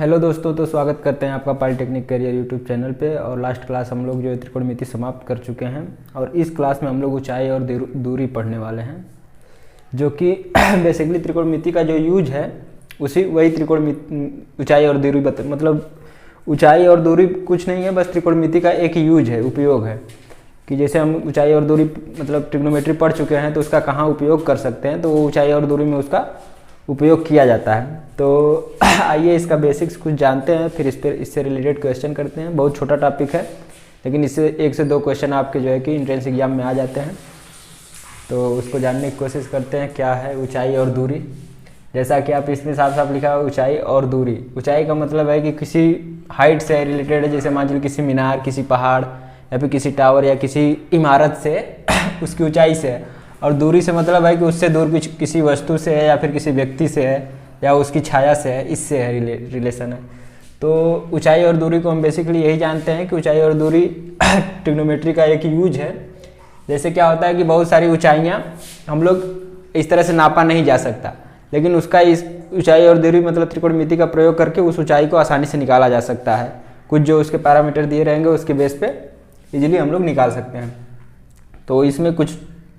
Hello दोस्तों, तो स्वागत करते हैं आपका पॉलिटेक्निक करियर यूट्यूब चैनल पे। और लास्ट क्लास हम लोग जो है त्रिकोणमिति समाप्त कर चुके हैं और इस क्लास में हम लोग ऊंचाई और दूरी पढ़ने वाले हैं, जो कि बेसिकली त्रिकोणमिति का जो यूज है वही त्रिकोणमिति ऊंचाई और दूरी मतलब ऊंचाई और दूरी कुछ नहीं है, बस त्रिकोणमिति का एक यूज है, उपयोग है कि जैसे हम ऊंचाई और दूरी मतलब ट्रिग्नोमेट्री पढ़ चुके हैं तो उसका कहाँ उपयोग कर सकते हैं, तो वो ऊंचाई और दूरी में उसका उपयोग किया जाता है। तो आइए इसका बेसिक्स कुछ जानते हैं, फिर इससे रिलेटेड क्वेश्चन करते हैं। बहुत छोटा टॉपिक है, लेकिन इससे 1 से 2 क्वेश्चन आपके जो है कि एंट्रेंस एग्जाम में आ जाते हैं, तो उसको जानने की कोशिश करते हैं क्या है ऊंचाई और दूरी। जैसा कि आप इसमें साफ साफ लिखा है ऊंचाई और दूरी। ऊंचाई का मतलब है कि किसी हाइट से रिलेटेड है, जैसे मान लीजिए किसी मीनार, किसी पहाड़ या फिर किसी टावर या किसी इमारत से उसकी ऊंचाई से है। और दूरी से मतलब है कि उससे दूर किसी वस्तु से है या फिर किसी व्यक्ति से है या उसकी छाया से है, इससे है रिलेशन है। तो ऊंचाई और दूरी को हम बेसिकली यही जानते हैं कि ऊंचाई और दूरी ट्रिग्नोमेट्री का एक यूज है। जैसे क्या होता है कि बहुत सारी ऊंचाइयाँ हम लोग इस तरह से नापा नहीं जा सकता, लेकिन उसका इस ऊंचाई और दूरी मतलब त्रिकोणमिति का प्रयोग करके उस ऊंचाई को आसानी से निकाला जा सकता है। कुछ जो उसके पैरामीटर दिए रहेंगे उसके बेस पे इजीली हम लोग निकाल सकते हैं। तो इसमें कुछ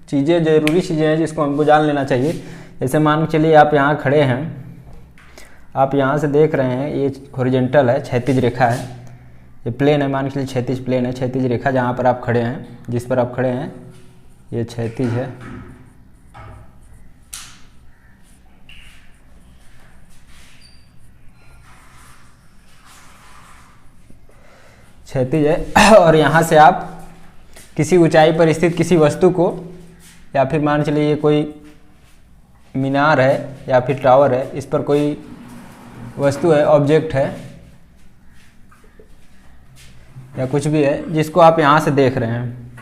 चीज़ें, ज़रूरी चीज़ें हैं जिसको हमको जान लेना चाहिए। जैसे मान के चलिए आप यहाँ खड़े हैं, आप यहाँ से देख रहे हैं, ये हॉरिजॉन्टल है, क्षैतिज रेखा है, ये प्लेन है, मान के चलिए क्षैतिज प्लेन है। क्षैतिज रेखा जहाँ पर आप खड़े हैं, जिस पर आप खड़े हैं, ये क्षैतिज है। क्षैतिज है और यहाँ से आप किसी ऊंचाई पर स्थित किसी वस्तु को, या फिर मान चलिए ये कोई मीनार है या फिर टावर है, इस पर कोई वस्तु है, ऑब्जेक्ट है या कुछ भी है, जिसको आप यहाँ से देख रहे हैं।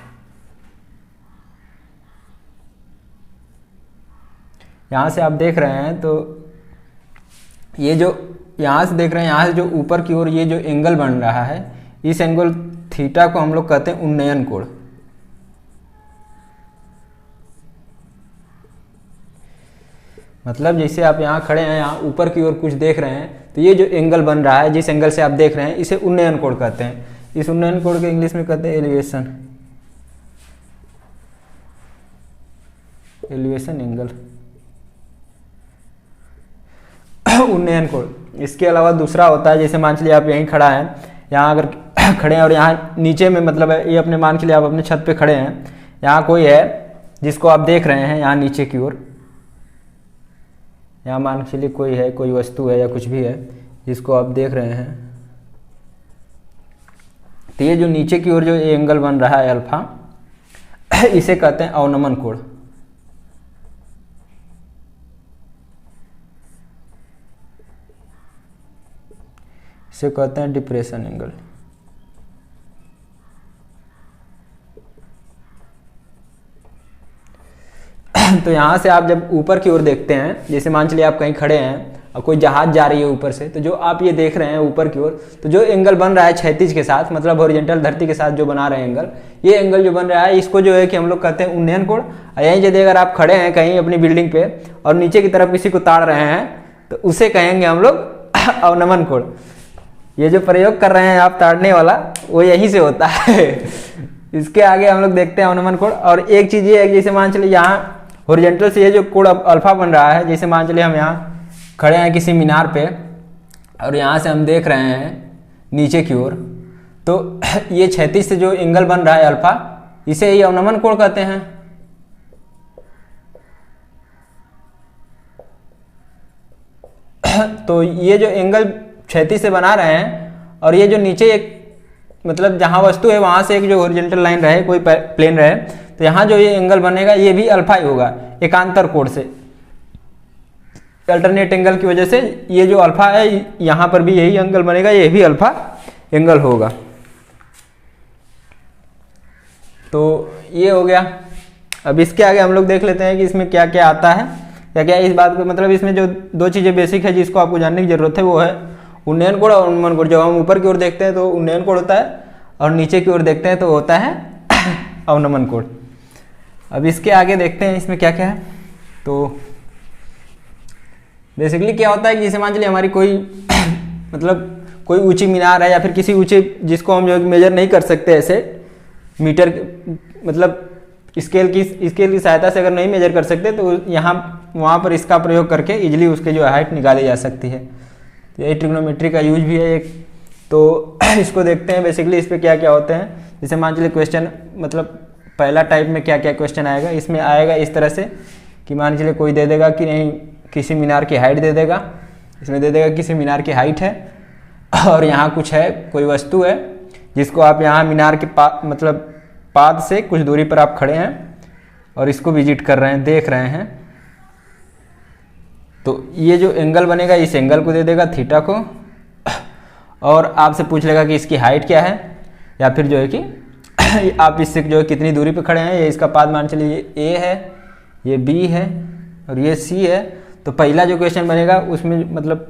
यहाँ से आप देख रहे हैं तो ये जो यहाँ से देख रहे हैं, यहाँ से जो ऊपर की ओर ये जो एंगल बन रहा है, इस एंगल थीटा को हम लोग कहते हैं उन्नयन कोण। मतलब जैसे आप यहाँ खड़े हैं, यहाँ ऊपर की ओर कुछ देख रहे हैं, तो ये जो एंगल बन रहा है, जिस एंगल से आप देख रहे हैं, इसे उन्नयन कोण कहते हैं। इस उन्नयन कोण को इंग्लिश में कहते हैं एलिवेशन, एलिवेशन एंगल, उन्नयन कोण। इसके अलावा दूसरा होता है, जैसे मान चलिए आप यहीं खड़ा है, यहाँ अगर खड़े हैं और यहाँ नीचे में मतलब है, ये अपने मान के लिए आप अपने छत पे खड़े हैं, यहाँ कोई है जिसको आप देख रहे हैं, यहाँ नीचे की ओर, यहाँ मान के लिए कोई है, कोई वस्तु है या कुछ भी है जिसको आप देख रहे हैं, तो ये जो नीचे की ओर जो एंगल बन रहा है अल्फा, इसे कहते हैं अवनमन कोण। इसे कहते हैं डिप्रेशन एंगल। तो यहाँ से आप जब ऊपर की ओर देखते हैं, जैसे मान चलिए आप कहीं खड़े हैं और कोई जहाज जा रही है ऊपर से, तो जो आप ये देख रहे हैं ऊपर की ओर, तो जो एंगल बन रहा है क्षैतिज के साथ, मतलब हॉरिजॉन्टल धरती के साथ जो बना रहे हैं एंगल, ये एंगल जो बन रहा है, इसको जो है कि हम लोग कहते हैं उन्नयन कोण। यहीं यदि अगर आप खड़े हैं कहीं अपनी बिल्डिंग पे और नीचे की तरफ किसी को ताड़ रहे हैं, तो उसे कहेंगे हम लोग अवनमन कोण। ये जो प्रयोग कर रहे हैं आप ताड़ने वाला, वो यहीं से होता है। इसके आगे हम लोग देखते हैं अवनमन कोण। और एक चीज़ ये है कि जैसे मान चलिए यहाँ हॉरिजॉन्टल से ये जो कोण अल्फा बन रहा है, जैसे मान चलिए हम यहाँ खड़े हैं किसी मीनार पे और यहाँ से हम देख रहे हैं नीचे की ओर, तो ये क्षैतिज से जो एंगल बन रहा है अल्फा, इसे ही अवनमन कोण कहते हैं। तो ये जो एंगल क्षैतिज से बना रहे हैं और ये जो नीचे एक मतलब जहाँ वस्तु है वहाँ से एक जो हॉरिजॉन्टल लाइन रहे, कोई प्लेन रहे, तो यहाँ जो ये एंगल बनेगा ये भी अल्फा ही होगा, एकांतर कोण से, अल्टरनेट एंगल की वजह से। ये जो अल्फा है यहाँ पर भी यही एंगल बनेगा, ये भी अल्फा एंगल होगा। तो ये हो गया। अब इसके आगे हम लोग देख लेते हैं कि इसमें क्या क्या आता है, क्या क्या इस बात को, मतलब इसमें जो 2 चीज़ें बेसिक है जिसको आपको जानने की जरूरत है, वो है उन्नयन कोण और अवनमन कोण। जब हम ऊपर की ओर देखते हैं तो उन्नयन कोण होता है और नीचे की ओर देखते हैं तो होता है अवनमन कोण। अब इसके आगे देखते हैं इसमें क्या क्या है। तो बेसिकली क्या होता है कि जैसे मान चलिए हमारी कोई मतलब कोई ऊंची मीनार है या फिर किसी ऊंचे जिसको हम जो मेजर नहीं कर सकते ऐसे मीटर मतलब स्केल की सहायता से अगर नहीं मेजर कर सकते तो यहाँ वहाँ पर इसका प्रयोग करके इजीली उसके जो हाइट निकाली जा सकती है। तो यही ट्रिग्नोमेट्री का यूज भी है एक। तो इसको देखते हैं बेसिकली इस पर क्या क्या होते हैं। जैसे मान चलिए क्वेश्चन मतलब पहला टाइप में क्या क्या क्वेश्चन आएगा, इसमें आएगा इस तरह से कि मान चलिए कोई दे देगा कि नहीं किसी मीनार की हाइट दे देगा, इसमें दे देगा किसी मीनार की हाइट है और यहाँ कुछ है कोई वस्तु है जिसको आप यहाँ मीनार के मतलब पाद से कुछ दूरी पर आप खड़े हैं और इसको विजिट कर रहे हैं, देख रहे हैं। तो ये जो एंगल बनेगा इस एंगल को दे देगा थीटा को और आपसे पूछ लेगा कि इसकी हाइट क्या है या फिर जो है कि आप इससे जो है कितनी दूरी पे खड़े हैं। ये इसका पाद मान चलिए ये ए है, ये बी है और ये सी है। तो पहला जो क्वेश्चन बनेगा उसमें मतलब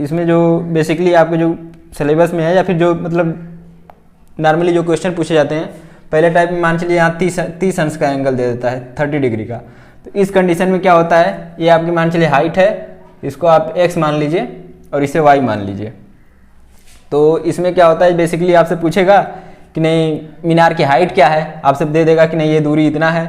इसमें जो बेसिकली आपके जो सिलेबस में है या फिर जो मतलब नॉर्मली जो क्वेश्चन पूछे जाते हैं पहले टाइप में मान चलिए यहाँ 30 अंश का एंगल दे देता है 30 डिग्री का। तो इस कंडीशन में क्या होता है, ये आपकी मान चलिए हाइट है, इसको आप x मान लीजिए और इसे y मान लीजिए। तो इसमें क्या होता है बेसिकली आपसे पूछेगा कि नहीं मीनार की हाइट क्या है, आपसे दे देगा कि नहीं ये दूरी इतना है।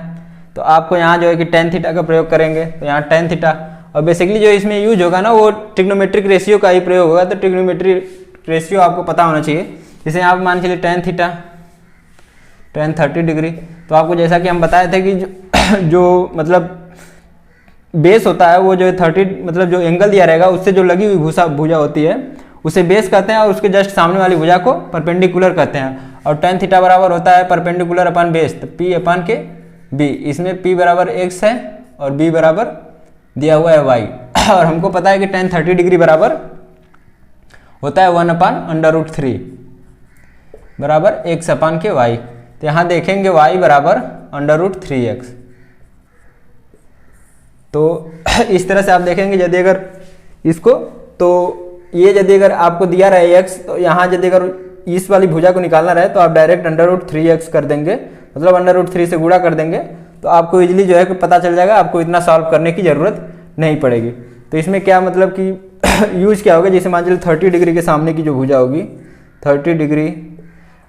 तो आपको यहाँ जो है कि tan थीटा का प्रयोग करेंगे, तो यहाँ tan थीटा और बेसिकली जो इसमें यूज होगा ना वो ट्रिग्नोमेट्रिक रेशियो का ही प्रयोग होगा। तो ट्रिग्नोमेट्रिक रेशियो आपको पता होना चाहिए। जैसे यहाँ पर मान चलिए tan थीटा tan 30 डिग्री। तो आपको जैसा कि हम बताए थे कि जो मतलब बेस होता है वो जो 30 मतलब जो एंगल दिया रहेगा उससे जो लगी हुई भुजा होती है उसे बेस कहते हैं और उसके जस्ट सामने वाली भुजा को परपेंडिकुलर कहते हैं। और tan थीटा बराबर होता है परपेंडिकुलर अपन बेस, तो p अपन के b। इसमें p बराबर x है और b बराबर दिया हुआ है y। और हमको पता है कि tan 30 डिग्री बराबर होता है 1/√3 बराबर x अपान के y। तो यहाँ देखेंगे y बराबर √3x। तो इस तरह से आप देखेंगे यदि अगर इसको तो ये यदि अगर आपको दिया रहे x तो यहाँ यदि अगर इस वाली भुजा को निकालना रहे तो आप डायरेक्ट √3x कर देंगे, मतलब √3 से गुणा कर देंगे। तो आपको इजीली जो है कि पता चल जाएगा, आपको इतना सॉल्व करने की ज़रूरत नहीं पड़ेगी। तो इसमें क्या मतलब कि यूज क्या होगा, जैसे मान चलिए 30 डिग्री के सामने की जो भुजा होगी 30 डिग्री,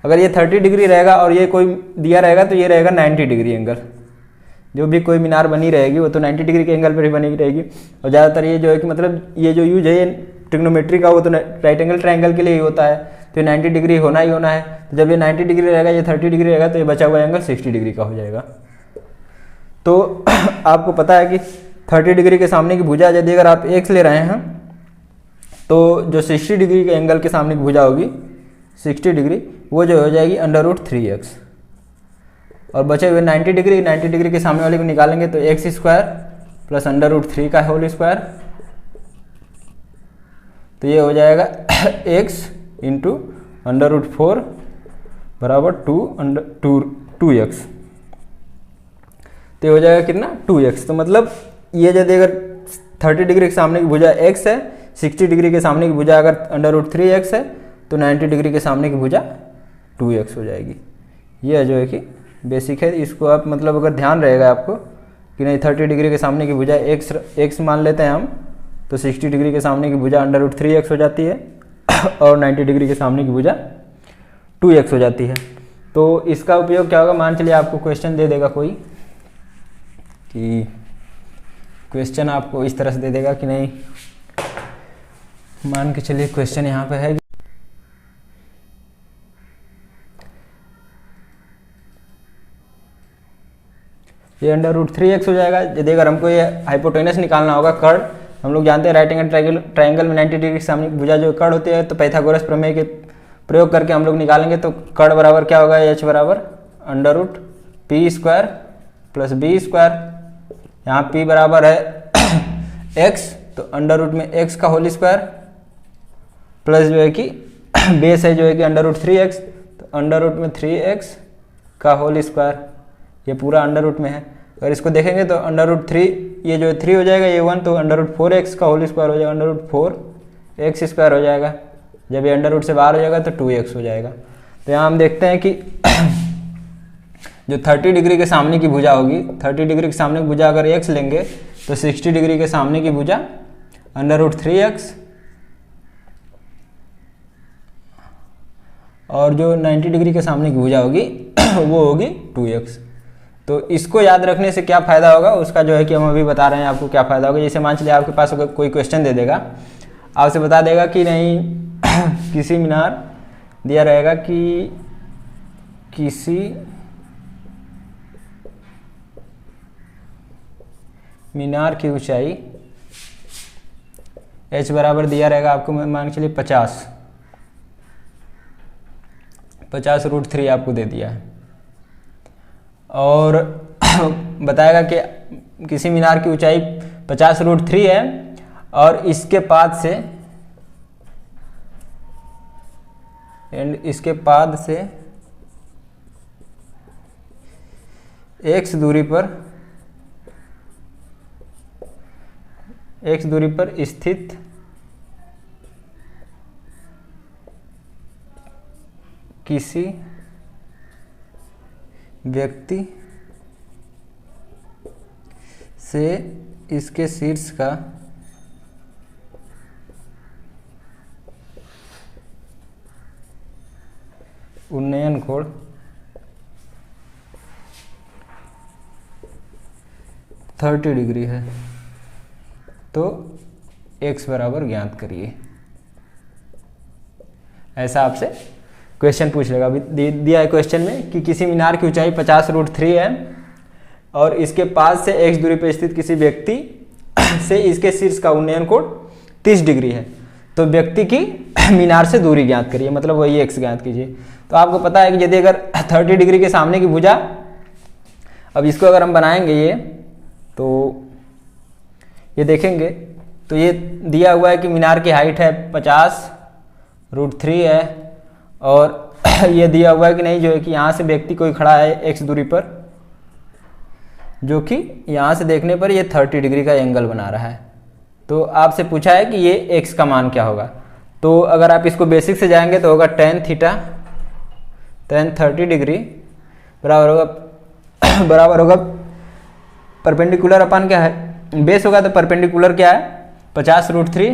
अगर ये 30 डिग्री रहेगा और ये कोई दिया रहेगा तो ये रहेगा 90 डिग्री एंगल। जो भी कोई मीनार बनी रहेगी वो तो 90 डिग्री के एंगल पर ही बनी रहेगी। और ज़्यादातर ये जो है कि मतलब ये जो यूज है ये ट्रिग्नोमेट्री का वो तो राइट एंगल ट्रायंगल के लिए ही होता है। तो ये 90 डिग्री होना ही होना है। तो जब ये 90 डिग्री रहेगा, ये 30 डिग्री रहेगा, तो ये बचा हुआ एंगल 60 डिग्री का हो जाएगा। तो आपको पता है कि 30 डिग्री के सामने की भुजा यदि अगर आप x ले रहे हैं तो जो 60 डिग्री के एंगल के सामने की भुजा होगी 60 डिग्री वो जो हो जाएगी √3x। और बचे हुए 90 डिग्री के सामने वाले को निकालेंगे तो x² प्लस √3 का होल स्क्वायर। तो ये हो जाएगा x इंटू √4 बराबर 2x। तो ये हो जाएगा कितना 2x। तो मतलब ये यदि अगर 30 डिग्री के सामने की भुजा x है, 60 डिग्री के सामने की भुजा अगर √3x है तो 90 डिग्री के सामने की भुजा 2x हो जाएगी। ये जो है कि बेसिक है। इसको आप मतलब अगर ध्यान रहेगा आपको कि नहीं 30 डिग्री के सामने की भुजा x मान लेते हैं हम, तो 60 डिग्री के सामने की भुजा √3x हो जाती है और 90 डिग्री के सामने की भुजा 2x हो जाती है। तो इसका उपयोग क्या होगा, मान चलिए आपको क्वेश्चन दे देगा कोई कि क्वेश्चन आपको इस तरह से दे देगा कि नहीं, मान के चलिए क्वेश्चन यहाँ पे है ये √3x हो जाएगा। यदि अगर हमको ये हाइपोटेनस निकालना होगा कर्ड, हम लोग जानते हैं राइट एंगल ट्रायंगल में 90 डिग्री के सामने भुजा जो कर्ड होती है तो पैथागोरस प्रमेय के प्रयोग करके हम लोग निकालेंगे। तो कर्ड बराबर क्या होगा, h बराबर √p² प्लस b²। यहाँ p बराबर है x, तो अंडर में x का होल स्क्वायर प्लस जो है कि बेस है जो है कि √3x, तो अंडर में 3x का होल स्क्वायर। ये पूरा अंडर में है। अगर इसको देखेंगे तो √3 ये जो है 3 हो जाएगा, ये 1, तो √4x का होल स्क्वायर हो जाएगा, √4x² हो जाएगा। जब ये अंडर से बाहर हो जाएगा तो 2x हो जाएगा। तो यहाँ हम देखते हैं कि जो 30 डिग्री के सामने की भुजा होगी, 30 डिग्री के सामने की भुजा अगर x लेंगे तो 60 डिग्री के सामने की भुजा √3x और जो 90 डिग्री के सामने की भुजा होगी वो होगी 2x। तो इसको याद रखने से क्या फ़ायदा होगा उसका जो है कि हम अभी बता रहे हैं आपको क्या फ़ायदा होगा। जैसे मान चलिए आपके पास कोई क्वेश्चन दे देगा, आपसे बता देगा कि नहीं किसी मीनार दिया रहेगा कि किसी मीनार की ऊंचाई h बराबर दिया रहेगा आपको, मान के चलिए 50 रूट 3 आपको दे दिया है, और बताएगा कि किसी मीनार की ऊंचाई 50 रूट 3 है और इसके पाद से x दूरी पर स्थित किसी व्यक्ति से इसके शीर्ष का उन्नयन कोण 30 डिग्री है, तो x बराबर ज्ञात करिए। ऐसा आपसे क्वेश्चन पूछ लेगा। अभी दिया है क्वेश्चन में कि किसी मीनार की ऊंचाई 50 रूट 3 है और इसके पास से x दूरी पर स्थित किसी व्यक्ति से इसके शीर्ष का उन्नयन कोण 30 डिग्री है, तो व्यक्ति की मीनार से दूरी ज्ञात करिए, मतलब वही x ज्ञात कीजिए। तो आपको पता है कि यदि अगर 30 डिग्री के सामने की भुजा, अब इसको अगर हम बनाएंगे ये, तो ये देखेंगे तो ये दिया हुआ है कि मीनार की हाइट है 50 रूट 3 है, और ये दिया हुआ है कि नहीं जो है कि यहाँ से व्यक्ति कोई खड़ा है x दूरी पर, जो कि यहाँ से देखने पर ये 30 डिग्री का एंगल बना रहा है। तो आपसे पूछा है कि ये x का मान क्या होगा। तो अगर आप इसको बेसिक से जाएंगे तो होगा tan थीटा, tan 30 डिग्री बराबर होगा परपेंडिकुलर अपन क्या है, बेस होगा तो परपेंडिकुलर क्या है 50 रूट थ्री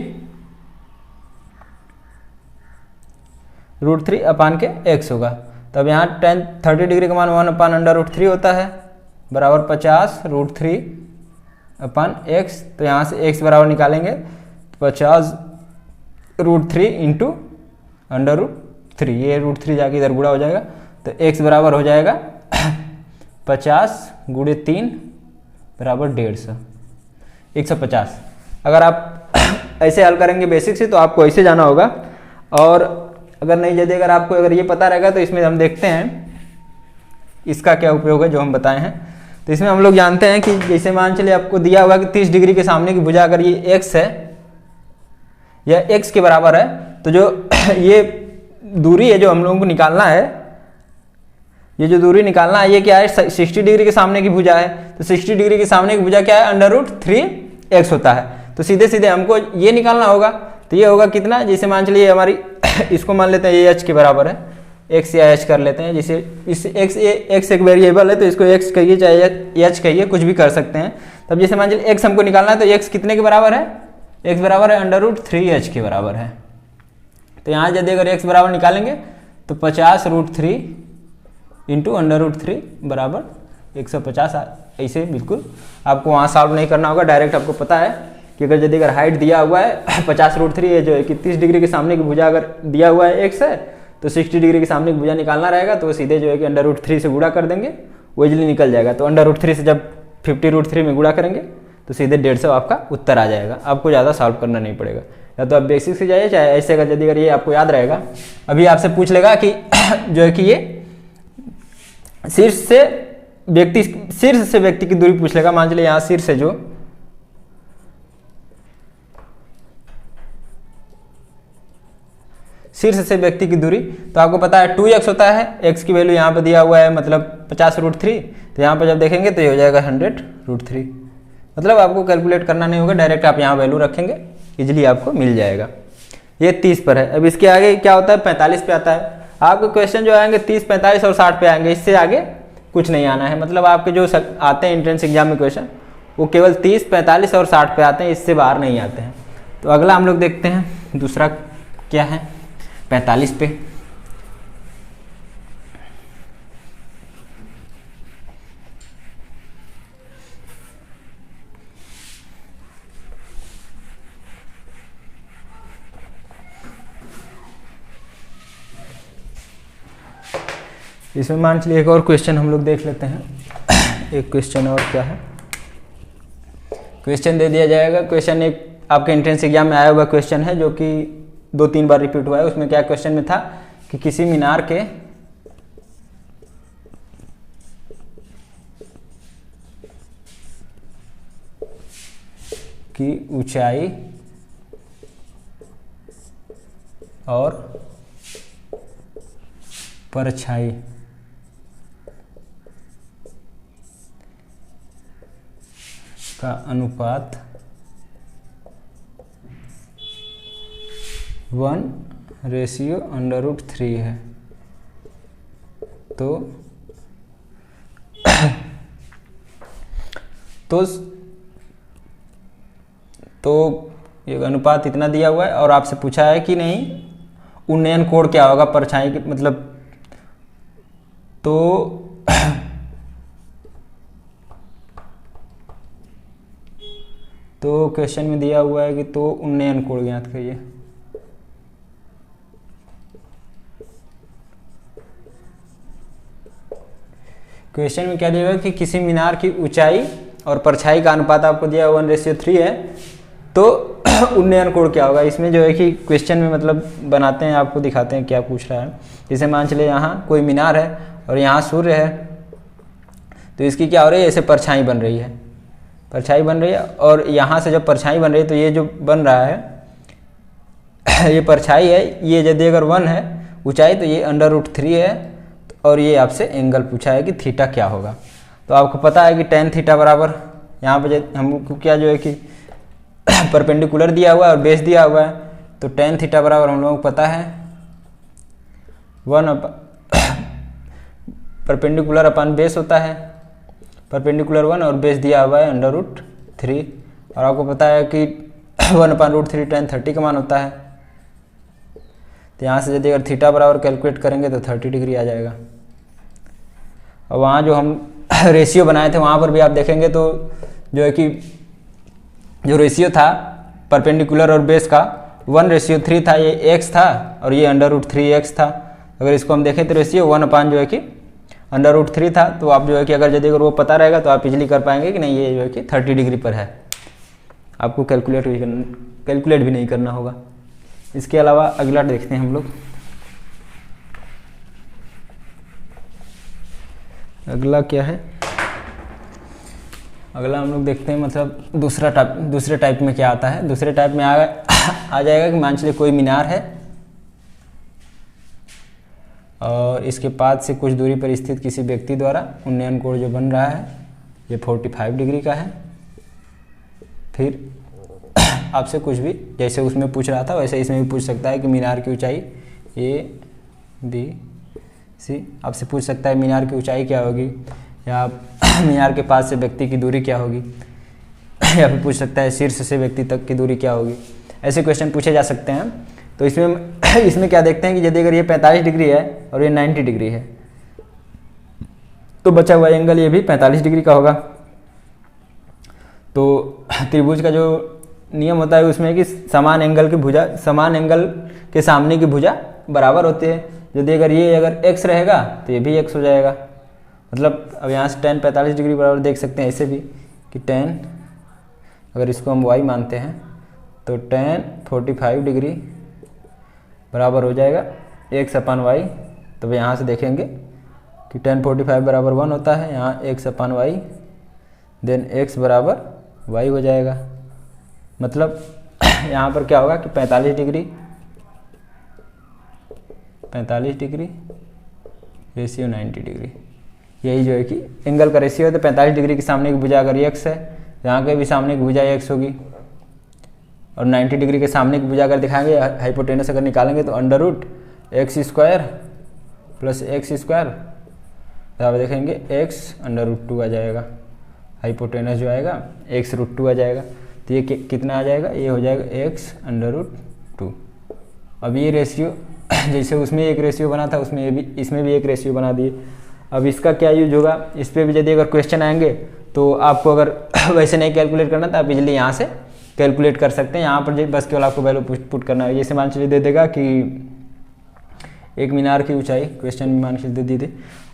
अपान के x होगा। तब यहाँ tan 30 डिग्री का मान 1 अपान अंडर रूट 3 होता है, बराबर 50 रूट 3 अपान x। तो यहाँ से x बराबर निकालेंगे 50 रूट 3 इंटू अंडर रूट 3, ये रूट 3 जाके इधर गुणा हो जाएगा, तो x बराबर हो जाएगा 50 गुणे 3 बराबर 150। अगर आप ऐसे हल करेंगे बेसिक से तो आपको ऐसे जाना होगा, और अगर नहीं यदि अगर आपको अगर ये पता रहेगा तो इसमें हम देखते हैं इसका क्या उपयोग है जो हम बताए हैं। तो इसमें हम लोग जानते हैं कि जैसे मान चलिए आपको दिया हुआ कि 30 डिग्री के सामने की भुजा अगर ये x है या x के बराबर है, तो जो ये दूरी है जो हम लोगों को निकालना है, ये जो दूरी निकालना है ये क्या है 60 डिग्री के सामने की भुजा है। तो 60 डिग्री के सामने की भुजा क्या है अंडर रूट 3x होता है। तो सीधे सीधे हमको ये निकालना होगा, तो ये होगा कितना, जैसे मान चलिए हमारी इसको मान लेते हैं ये h के बराबर है, x या h कर लेते हैं। जैसे इस x एक वेरिएबल है तो इसको x कहिए चाहे h कहिए, कुछ भी कर सकते हैं। तब जैसे मान चलिए x हमको निकालना है तो x कितने के बराबर है, x बराबर है अंडर रूट 3h के बराबर है। तो यहाँ यदि अगर x बराबर निकालेंगे तो 50 रूट 3 इंटू अंडर रूट 3 बराबर 150। ऐसे बिल्कुल आपको वहाँ सॉल्व नहीं करना होगा, डायरेक्ट आपको पता है कि अगर यदि अगर हाइट दिया हुआ है 50 रूट 3 है जो है कि 30 डिग्री के सामने की भुजा अगर दिया हुआ है x है, तो 60 डिग्री के सामने की भुजा निकालना रहेगा, तो सीधे जो है कि अंडर रूट 3 से गुणा कर देंगे, वो इजीली निकल जाएगा। तो अंडर रूट 3 से जब 50 रूट 3 में गुणा करेंगे तो सीधे 150 आपका उत्तर आ जाएगा, आपको ज़्यादा सॉल्व करना नहीं पड़ेगा। या तो आप बेसिक से जाइए चाहे ऐसे, अगर यदि अगर ये आपको याद रहेगा। अभी आपसे पूछ लेगा कि जो है कि ये शीर्ष से व्यक्ति की दूरी पूछ लेगा। मान चलिए यहाँ शीर्ष से जो शीर्ष से व्यक्ति की दूरी, तो आपको पता है 2x होता है, x की वैल्यू यहाँ पर दिया हुआ है मतलब 50 रूट 3, तो यहाँ पर जब देखेंगे तो ये हो जाएगा 100 रूट 3। मतलब आपको कैलकुलेट करना नहीं होगा, डायरेक्ट आप यहाँ वैल्यू रखेंगे, इजीली आपको मिल जाएगा। ये 30 पर है। अब इसके आगे क्या होता है 45 पे आता है। आपके क्वेश्चन जो आएंगे 30, 45 और 60 पे आएंगे, इससे आगे कुछ नहीं आना है। मतलब आपके जो आते हैं एंट्रेंस एग्जाम में क्वेश्चन वो केवल 30, 45 और 60 पे आते हैं, इससे बाहर नहीं आते हैं। तो अगला हम लोग देखते हैं दूसरा क्या है 45 पे। इसमें मान चलिए एक और क्वेश्चन हम लोग देख लेते हैं। एक क्वेश्चन और क्या है, क्वेश्चन दे दिया जाएगा। क्वेश्चन एक आपके एंट्रेंस एग्जाम में आया हुआ क्वेश्चन है जो कि 2-3 बार रिपीट हुआ है। उसमें क्या क्वेश्चन में था कि किसी मीनार के की ऊंचाई और परछाई का अनुपात 1/√3 है। तो ये अनुपात इतना दिया हुआ है और आपसे पूछा है कि नहीं उन्नयन कोण क्या होगा परछाई की, मतलब तो क्वेश्चन में दिया हुआ है कि तो उन्नयन कोण ज्ञात करिए। क्वेश्चन में क्या दिया हुआ है कि किसी मीनार की ऊंचाई और परछाई का अनुपात आपको दिया 1/3 है, तो उन्नयन कोण क्या होगा। इसमें जो है कि क्वेश्चन में मतलब बनाते हैं, आपको दिखाते हैं क्या पूछ रहा है। जैसे मान चले यहाँ कोई मीनार है और यहाँ सूर्य है, तो इसकी क्या हो रही है, ऐसे परछाई बन रही है, परछाई बन रही है। और यहाँ से जब परछाई बन रही है तो ये जो बन रहा है ये परछाई है, ये यदि अगर 1 है ऊंचाई तो ये √3 है। और ये आपसे एंगल पूछा है कि थीटा क्या होगा। तो आपको पता है कि tan थीटा बराबर, यहाँ पे हमको क्या जो है कि परपेंडिकुलर दिया हुआ है और बेस दिया हुआ है, तो tan थीटा बराबर हम लोगों को पता है 1 परपेंडिकुलर अपन बेस होता है, परपेंडिकुलर 1 और बेस दिया हुआ है √3। और आपको पता है कि 1/√3 tan 30 का मान होता है। तो यहाँ से यदि अगर थीटा बराबर कैलकुलेट करेंगे तो 30 डिग्री आ जाएगा। और वहाँ जो हम रेशियो बनाए थे वहाँ पर भी आप देखेंगे तो जो है कि जो रेशियो था परपेंडिकुलर और बेस का 1/3 था, ये x था और ये √3x था। अगर इसको हम देखें तो रेशियो 1 जो है कि √3 था। तो आप जो है कि अगर वो पता रहेगा तो आप इजीली कर पाएंगे कि नहीं ये जो है कि 30 डिग्री पर है। आपको कैलकुलेट भी नहीं करना होगा। इसके अलावा अगला देखते हैं हम लोग। अगला क्या है, अगला हम लोग देखते हैं मतलब दूसरे टाइप में क्या आता है। दूसरे टाइप में आ जाएगा कि मान चलिए कोई मीनार है और इसके पास से कुछ दूरी पर स्थित किसी व्यक्ति द्वारा उन्नयन कोण जो बन रहा है ये 45 डिग्री का है। फिर आपसे कुछ भी जैसे उसमें पूछ रहा था वैसे इसमें भी पूछ सकता है कि मीनार की ऊंचाई ABC, आपसे पूछ सकता है मीनार की ऊंचाई क्या होगी, या मीनार के पास से व्यक्ति की दूरी क्या होगी, या फिर पूछ सकता है शीर्ष से व्यक्ति तक की दूरी क्या होगी। ऐसे क्वेश्चन पूछे जा सकते हैं। तो इसमें क्या देखते हैं कि यदि अगर ये 45 डिग्री है और ये 90 डिग्री है तो बचा हुआ एंगल ये भी 45 डिग्री का होगा। तो त्रिभुज का जो नियम होता है उसमें कि समान एंगल के सामने की भुजा बराबर होती है। यदि अगर x रहेगा तो ये भी x हो जाएगा। मतलब अब यहाँ से tan 45 डिग्री बराबर देख सकते हैं ऐसे भी कि tan, अगर इसको हम y मानते हैं तो tan 45 डिग्री बराबर हो जाएगा x/y। तो यहाँ से देखेंगे कि tan 45 बराबर 1 होता है, यहाँ x/y देन x बराबर y हो जाएगा। मतलब यहाँ पर क्या होगा कि 45 डिग्री रेशियो 90 डिग्री, यही जो है कि एंगल का रेशियो है। तो 45 डिग्री के सामने की भुजा अगर x है, यहाँ के भी सामने की भुजा x होगी। और 90 डिग्री के सामने की भुजा अगर दिखाएंगे हाइपोटेनस अगर निकालेंगे तो √x² + x² बराबर देखेंगे x√2 आ जाएगा। हाइपोटेनस जो आएगा x√2 आ जाएगा। तो ये कितना आ जाएगा, ये हो जाएगा x√2। अब ये रेशियो जैसे उसमें एक रेशियो बना था इसमें भी एक रेशियो बना दिए। अब इसका क्या यूज होगा, इस पर भी यदि अगर क्वेश्चन आएंगे तो आपको अगर वैसे नहीं कैलकुलेट करना तो आप इजीली यहाँ से कैलकुलेट कर सकते हैं। यहाँ पर बस केवल आपको वैल्यू पुट करना है। जैसे मान चलिए दे देगा कि एक मीनार की ऊंचाई, क्वेश्चन में मान के दे दी थी,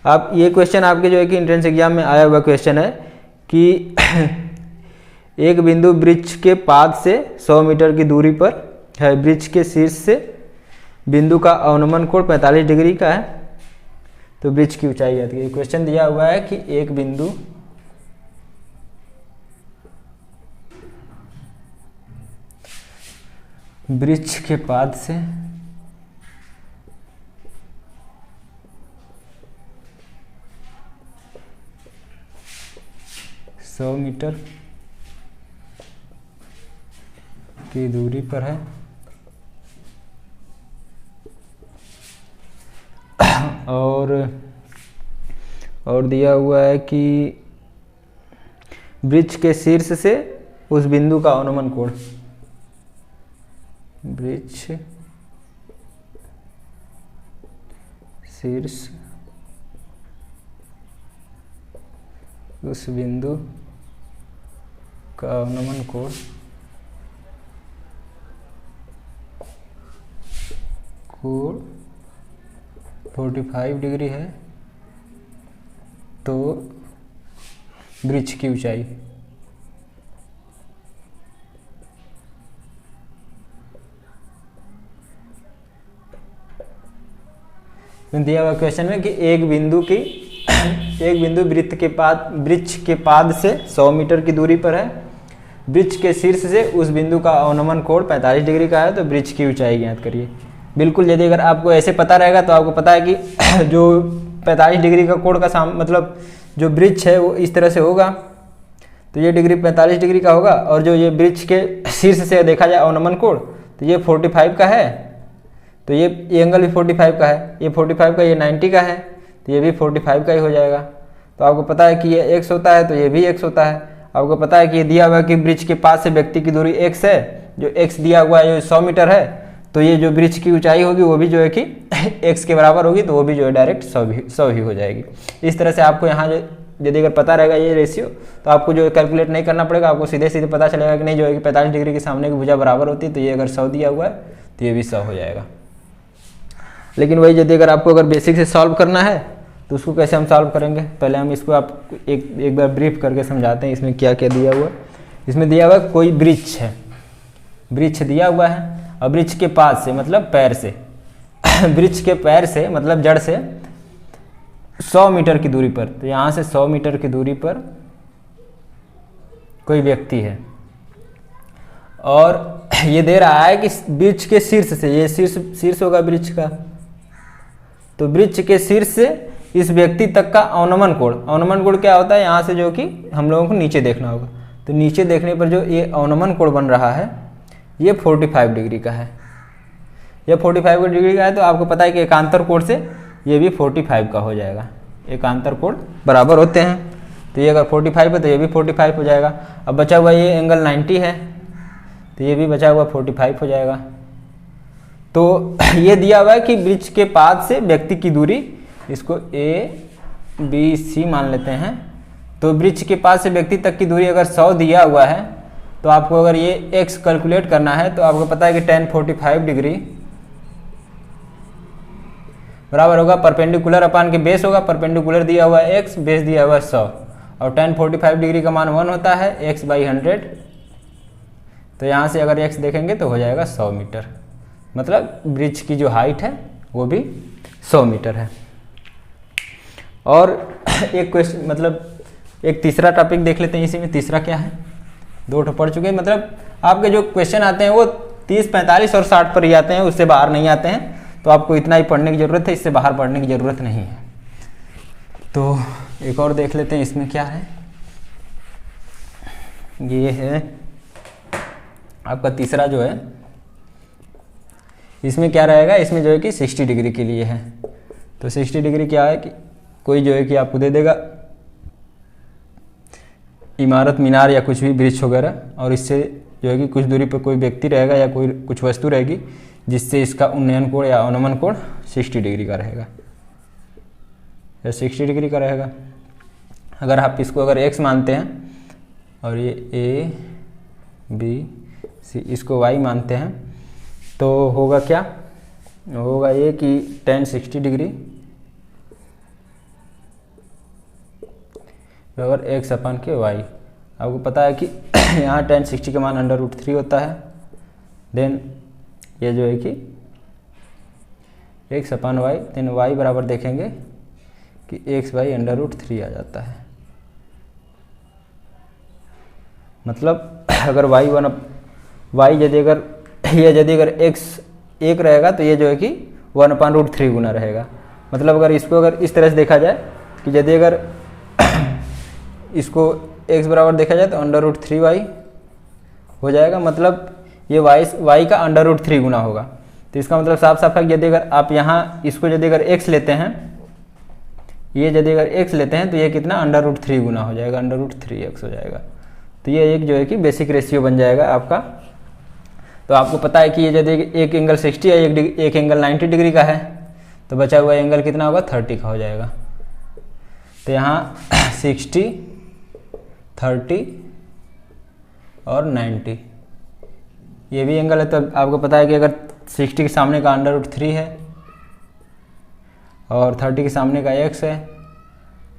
आप ये क्वेश्चन आपके जो है कि एंट्रेंस एग्जाम में आया हुआ क्वेश्चन है कि एक बिंदु वृक्ष के पाद से 100 मीटर की दूरी पर है, वृक्ष के शीर्ष से बिंदु का अवनमन कोण 45 डिग्री का है, तो वृक्ष की ऊंचाई आती है। क्वेश्चन दिया हुआ है कि एक बिंदु वृक्ष के पाद से 100 मीटर की दूरी पर है और दिया हुआ है कि वृक्ष के शीर्ष से उस बिंदु का अवनमन कोण, वृक्ष शीर्ष उस बिंदु का अवनमन कोण कोण 45 डिग्री है, तो वृक्ष की ऊंचाई। दिया हुआ क्वेश्चन में कि एक बिंदु वृक्ष के पाद से 100 मीटर की दूरी पर है, वृक्ष के शीर्ष से उस बिंदु का अवनमन कोण 45 डिग्री का है, तो वृक्ष की ऊंचाई ज्ञात करिए। बिल्कुल, यदि अगर आपको ऐसे पता रहेगा तो आपको पता है कि जो 45 डिग्री का कोण का मतलब जो वृक्ष है वो इस तरह से होगा, तो ये डिग्री 45 डिग्री का होगा, और जो ये वृक्ष के शीर्ष से देखा जाए अवनमन कोण तो ये 45 का है, तो ये एंगल भी 45 का है, ये 45 का, ये 90 का है, तो ये भी 45 का ही हो जाएगा। तो आपको पता है कि ये x होता है तो ये भी x होता है। आपको पता है कि ये दिया हुआ है कि वृक्ष के पास से व्यक्ति की दूरी x है, जो x दिया हुआ है जो 100 मीटर है, तो ये जो वृक्ष की ऊंचाई होगी वो भी जो है कि x के बराबर होगी, तो वो भी जो है डायरेक्ट 100 ही हो जाएगी। इस तरह से आपको यहाँ जो यदि अगर पता रहेगा ये रेशियो, तो आपको जो कैलकुलेट नहीं करना पड़ेगा, आपको सीधे सीधे पता चलेगा कि नहीं जो है कि 45 डिग्री के सामने की भुजा बराबर होती है, तो ये अगर 100 दिया हुआ है तो ये भी 100 हो जाएगा। लेकिन वही यदि अगर आपको अगर बेसिक से सॉल्व करना है तो उसको कैसे हम सॉल्व करेंगे, पहले हम इसको आप एक बार ब्रीफ करके समझाते हैं इसमें क्या क्या दिया हुआ है। इसमें दिया हुआ है कोई वृक्ष है, वृक्ष दिया हुआ है, और वृक्ष के पास से मतलब पैर से वृक्ष के पैर से मतलब जड़ से 100 मीटर की दूरी पर, तो यहाँ से 100 मीटर की दूरी पर कोई व्यक्ति है, और ये दे रहा है कि वृक्ष के शीर्ष से, ये शीर्ष होगा वृक्ष का, तो वृक्ष के शीर्ष से इस व्यक्ति तक का अवनमन कोण क्या होता है, यहाँ से जो कि हम लोगों को नीचे देखना होगा, तो नीचे देखने पर जो ये अवनमन कोण बन रहा है ये 45 डिग्री का है, ये 45 डिग्री का है, तो आपको पता है कि एकांतर कोण से ये भी 45 का हो जाएगा, एकांतर कोण बराबर होते हैं, तो ये अगर 45 है तो ये भी 45 हो जाएगा। अब बचा हुआ ये एंगल 90 है, तो ये भी बचा हुआ 45 हो जाएगा। तो ये दिया हुआ है कि वृक्ष के पाद से व्यक्ति की दूरी, इसको ABC मान लेते हैं, तो वृक्ष के पास से व्यक्ति तक की दूरी अगर 100 दिया हुआ है, तो आपको अगर ये x कैलकुलेट करना है तो आपको पता है कि tan 45 डिग्री बराबर होगा परपेंडिकुलर अपान के बेस होगा, परपेंडिकुलर दिया हुआ है x, बेस दिया हुआ है 100, और tan 45 डिग्री का मान 1 होता है x/100, तो यहाँ से अगर x देखेंगे तो हो जाएगा 100 मीटर, मतलब वृक्ष की जो हाइट है वो भी 100 मीटर है। और एक क्वेश्चन मतलब एक तीसरा टॉपिक देख लेते हैं, इसी में तीसरा क्या है, 2 ठो पढ़ चुके हैं, मतलब आपके जो क्वेश्चन आते हैं वो 30, 45 और 60 पर ही आते हैं, उससे बाहर नहीं आते हैं, तो आपको इतना ही पढ़ने की ज़रूरत है, इससे बाहर पढ़ने की ज़रूरत नहीं है। तो एक और देख लेते हैं इसमें क्या है, ये है आपका तीसरा जो है, इसमें क्या रहेगा, इसमें जो है कि 60 डिग्री के लिए है, तो 60 डिग्री क्या है कि कोई जो है कि आपको दे देगा इमारत, मीनार या कुछ भी वृक्ष वगैरह, और इससे जो है कि कुछ दूरी पर कोई व्यक्ति रहेगा या कोई कुछ वस्तु रहेगी, जिससे इसका उन्नयन कोण या अवनमन कोण 60 डिग्री का रहेगा, या 60 डिग्री का रहेगा। अगर आप इसको अगर x मानते हैं और ये ABC इसको y मानते हैं, तो होगा क्या, होगा ये कि tan 60 डिग्री बराबर एक्स अपन के वाई। आपको पता है कि यहाँ tan 60 का मान √3 होता है। देन ये जो है कि x upon Y, then Y बराबर देखेंगे कि एक्स बाई √3 आ जाता है। मतलब अगर वाई यदि अगर एक्स 1 रहेगा तो ये जो है कि 1/√3 गुना रहेगा। मतलब अगर इसको अगर इस तरह से देखा जाए कि यदि अगर इसको x बराबर देखा जाए तो √3y हो जाएगा। मतलब ये y का √3 गुना होगा। तो इसका मतलब साफ साफ है कि यदि अगर आप यहाँ इसको यदि अगर x लेते हैं, ये यदि अगर x लेते हैं तो ये कितना √3 गुना हो जाएगा, √3x हो जाएगा। तो ये एक जो है कि बेसिक रेशियो बन जाएगा आपका। तो आपको पता है कि ये यदि एक एंगल 60 है, एक एंगल 90 डिग्री का है, तो बचा हुआ एंगल कितना होगा, 30 का हो जाएगा। तो यहाँ 60, 30 और 90 ये भी एंगल है। तो आपको पता है कि अगर 60 के सामने का √3 है और 30 के सामने का x है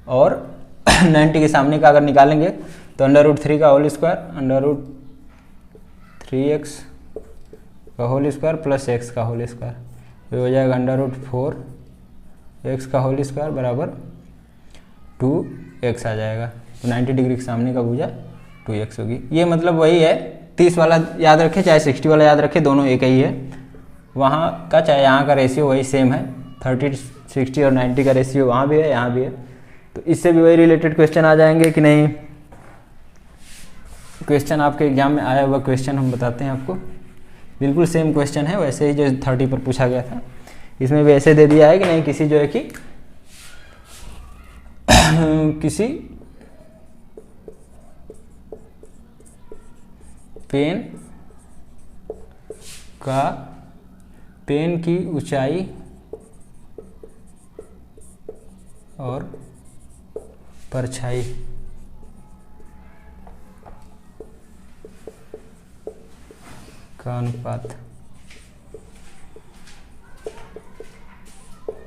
और 90 के सामने का अगर निकालेंगे तो √3 का होल स्क्वायर, √3x का होल स्क्वायर प्लस x का होल स्क्वायर, ये हो जाएगा √4x का होल स्क्वायर बराबर 2x आ जाएगा। तो 90 डिग्री के सामने का भुजा 2x होगी। ये मतलब वही है, 30 वाला याद रखे चाहे 60 वाला याद रखे, दोनों एक ही है। वहाँ का चाहे यहाँ का रेशियो वही सेम है, 30, 60 और 90 का रेशियो वहाँ भी है, यहाँ भी है। तो इससे भी वही रिलेटेड क्वेश्चन आ जाएंगे कि नहीं। क्वेश्चन आपके एग्जाम में आया हुआ क्वेश्चन हम बताते हैं आपको। बिल्कुल सेम क्वेश्चन है वैसे ही जो 30 पर पूछा गया था, इसमें भी ऐसे दे दिया है कि नहीं, किसी जो है कि किसी पेन की ऊंचाई और परछाई का अनुपात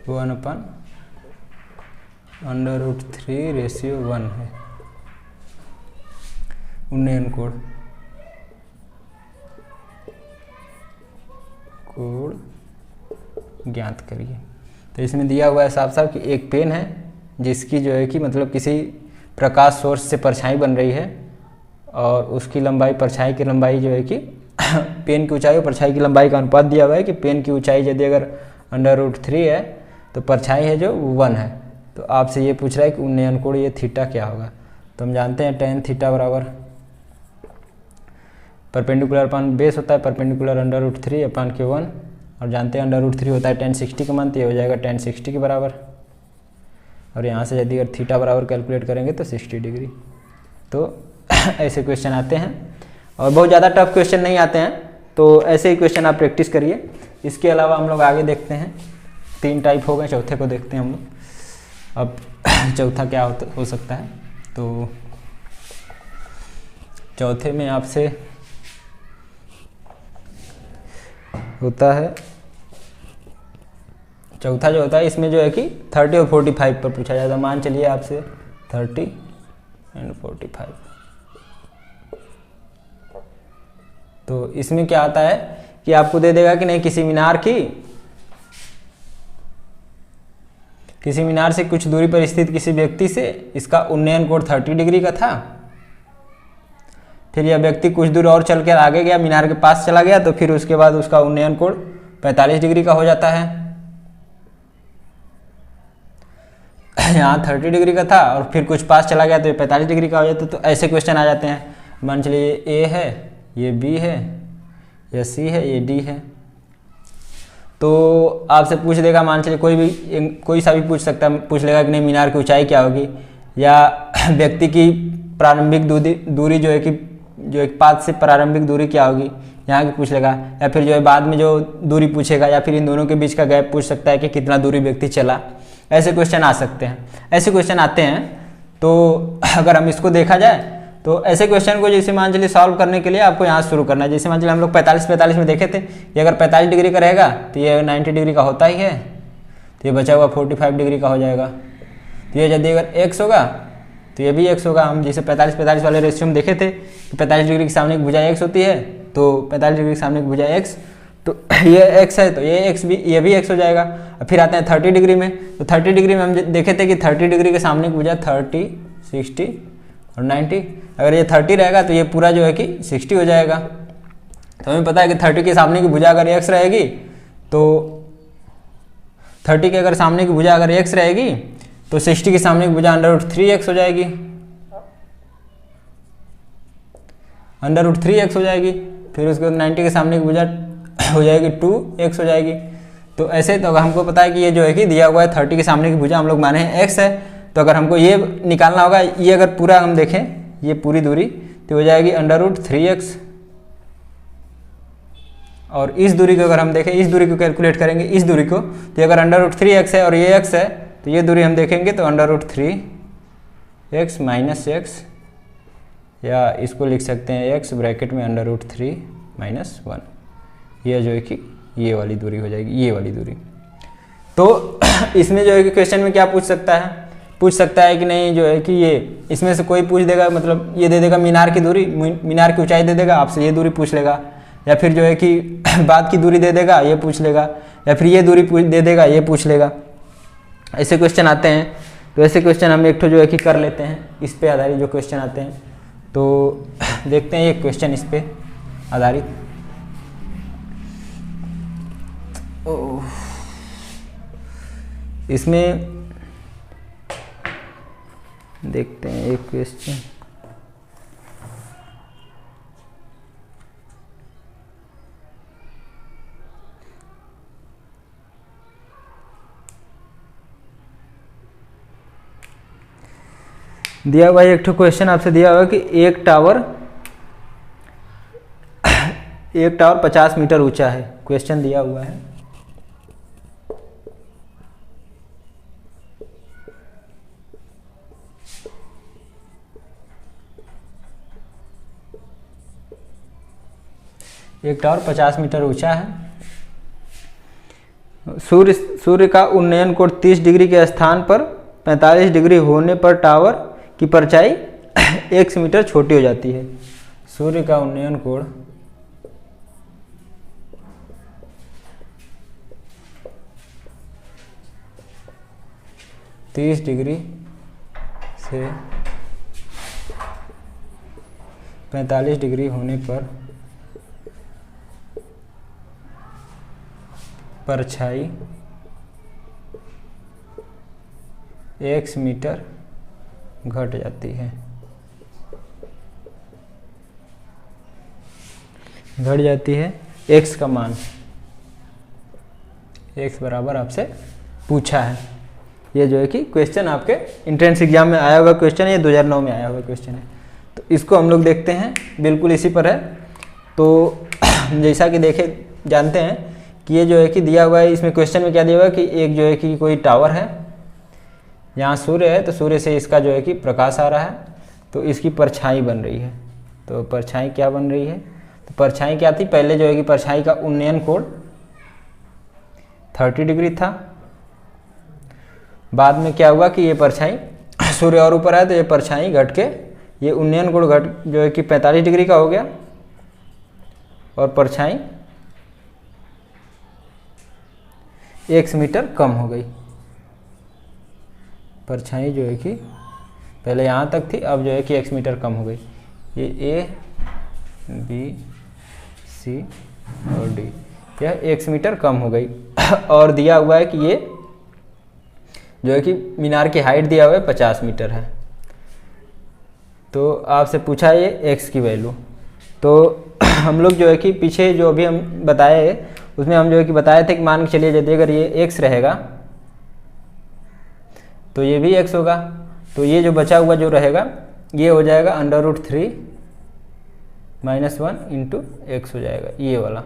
1/√3:1 है। उन्नयन कोड ज्ञात करिए। तो इसमें दिया हुआ है साफ साफ कि एक पेन है जिसकी जो है कि मतलब किसी प्रकाश सोर्स से परछाई बन रही है और उसकी लंबाई, परछाई की लंबाई जो है कि पेन की ऊंचाई और परछाई की लंबाई का अनुपात दिया हुआ है कि पेन की ऊंचाई यदि अगर √3 है तो परछाई है जो 1 है। तो आपसे ये पूछ रहा है कि उन्नयन कोण ये थीटा क्या होगा। तो हम जानते हैं tan थीटा बराबर परपेंडिकुलर अपान बेस होता है, परपेंडिकुलर √3/1 और जानते हैं √3 होता है tan 60 का मान, तो ये हो जाएगा tan 60 के बराबर। और यहाँ से यदि अगर थीटा बराबर कैलकुलेट करेंगे तो 60 डिग्री। तो ऐसे क्वेश्चन आते हैं और बहुत ज़्यादा टफ क्वेश्चन नहीं आते हैं, तो ऐसे ही क्वेश्चन आप प्रैक्टिस करिए। इसके अलावा हम लोग आगे देखते हैं, 3 टाइप हो गए, चौथे को देखते हैं हम लोग। अब चौथा क्या हो सकता है, तो चौथे में आपसे होता है, चौथा जो होता है इसमें जो है कि 30 और 45 पर पूछा जाता है। मान चलिए आपसे 30 और 45। तो इसमें क्या आता है कि आपको दे देगा कि नहीं, किसी मीनार से कुछ दूरी पर स्थित किसी व्यक्ति से इसका उन्नयन कोण 30 डिग्री का था। फिर यह व्यक्ति कुछ दूर और चलकर आगे गया, मीनार के पास चला गया, तो फिर उसके बाद उसका उन्नयन कोण 45 डिग्री का हो जाता है। यहाँ 30 डिग्री का था और फिर कुछ पास चला गया तो ये 45 डिग्री का हो जाता है। तो ऐसे क्वेश्चन आ जाते हैं। मान चलिए ये ए है, ये बी है, ये सी है, ये डी है। तो आपसे पूछ देगा, मान चलिए कोई सा भी पूछ लेगा कि नहीं मीनार की ऊंचाई क्या होगी, या व्यक्ति की प्रारंभिक दूरी जो है कि जो एक पाथ से प्रारंभिक दूरी क्या होगी, यहाँ की पूछ लेगा, या फिर जो है बाद में जो दूरी पूछेगा, या फिर इन दोनों के बीच का गैप पूछ सकता है कि कितना दूरी व्यक्ति चला। ऐसे क्वेश्चन आ सकते हैं, ऐसे क्वेश्चन आते हैं। तो अगर हम इसको देखा जाए तो ऐसे क्वेश्चन को जैसे मान चलिए सॉल्व करने के लिए आपको यहाँ शुरू करना है। जैसे मान चलिए हम लोग 45 में देखे थे, ये अगर 45 डिग्री का रहेगा तो ये 90 डिग्री का होता ही है, तो ये बचा हुआ 45 डिग्री का हो जाएगा। तो ये यदि अगर x होगा तो ये भी x होगा। हम जैसे 45-45 वाले रेशियो में देखे थे कि 45 डिग्री के सामने की भुजा x होती है, तो 45 डिग्री के सामने की भुजा x, तो ये x है तो ये भी x हो जाएगा। अब फिर आते हैं 30 डिग्री में, तो 30 डिग्री में हम देखे थे कि 30 डिग्री के सामने की भुजा 30, 60 और 90। अगर ये 30 रहेगा तो ये पूरा जो है कि 60 हो जाएगा। तो हमें पता है कि 30 के सामने की भुजा अगर x रहेगी तो 30 के अगर सामने की भुजा अगर x रहेगी तो 60 के सामने की भुजा √3x हो जाएगी, √3x हो जाएगी। फिर उसके बाद 90 के सामने की भुजा हो जाएगी 2x हो जाएगी। तो ऐसे तो अगर हमको पता है कि ये जो है कि दिया हुआ है 30 के सामने की भुजा हम लोग माने हैं x है, तो अगर हमको ये निकालना होगा, ये अगर पूरा हम देखें ये पूरी दूरी तो हो जाएगी √3x। और इस दूरी को अगर हम देखें, इस दूरी को कैलकुलेट करेंगे, इस दूरी को, तो अगर √3x है और ये x है तो ये दूरी हम देखेंगे तो √3x माइनस x, या इसको लिख सकते हैं x ब्रैकेट में √3 माइनस 1। यह जो है कि ये वाली दूरी हो जाएगी, ये वाली दूरी। तो इसमें जो है कि क्वेश्चन में क्या पूछ सकता है कि नहीं जो है कि ये इसमें से कोई पूछ देगा, मतलब ये दे देगा मीनार की दूरी, मीनार की ऊंचाई दे देगा, आपसे ये दूरी पूछ लेगा, या फिर जो है कि बाद की दूरी दे देगा ये पूछ लेगा, या फिर ये दूरी दे देगा ये पूछ लेगा। ऐसे क्वेश्चन आते हैं। तो ऐसे क्वेश्चन हम एक तो जो है कि कर लेते हैं, इस पे आधारित जो क्वेश्चन आते हैं। तो देखते हैं एक क्वेश्चन इस पे आधारित। इसमें देखते हैं एक क्वेश्चन। दिया हुआ एक ठो क्वेश्चन आपसे दिया हुआ कि एक टावर 50 मीटर ऊंचा है। क्वेश्चन दिया हुआ है। एक टावर 50 मीटर ऊंचा है। सूर्य का उन्नयन कोण 30 डिग्री के स्थान पर 45 डिग्री होने पर टावर की परछाई x मीटर छोटी हो जाती है। सूर्य का उन्नयन कोण 30 डिग्री से 45 डिग्री होने पर परछाई x मीटर घट जाती है। x का मान x बराबर आपसे पूछा है। ये जो है कि क्वेश्चन आपके एंट्रेंस एग्जाम में आया हुआ क्वेश्चन है, ये 2009 में आया हुआ क्वेश्चन है। तो इसको हम लोग देखते हैं, बिल्कुल इसी पर है। तो जैसा कि जानते हैं कि ये जो है कि दिया हुआ है, इसमें क्वेश्चन में क्या दिया हुआ है कि एक जो है कि कोई टावर है, यहाँ सूर्य है, तो सूर्य से इसका जो है कि प्रकाश आ रहा है, तो इसकी परछाई बन रही है। तो परछाई क्या बन रही है, तो परछाई क्या थी, पहले जो है कि परछाई का उन्नयन कोण 30 डिग्री था। बाद में क्या हुआ कि ये परछाई सूर्य और ऊपर आया तो ये परछाई घट के ये उन्नयन कोण घट जो है कि 45 डिग्री का हो गया, और परछाई x मीटर कम हो गई। परछाई जो है कि पहले यहाँ तक थी, अब जो है कि x मीटर कम हो गई। ये A B C और D, यह x मीटर कम हो गई। और दिया हुआ है कि ये जो है कि मीनार की हाइट दिया हुआ है 50 मीटर है। तो आपसे पूछा ये x की वैल्यू। तो हम लोग जो है कि पीछे जो अभी हम बताए उसमें हम जो है कि बताए थे कि मान के चलिए यदि अगर ये x रहेगा तो ये भी x होगा, तो ये जो बचा हुआ जो रहेगा ये हो जाएगा √3 माइनस 1 इंटू x हो जाएगा, ये वाला।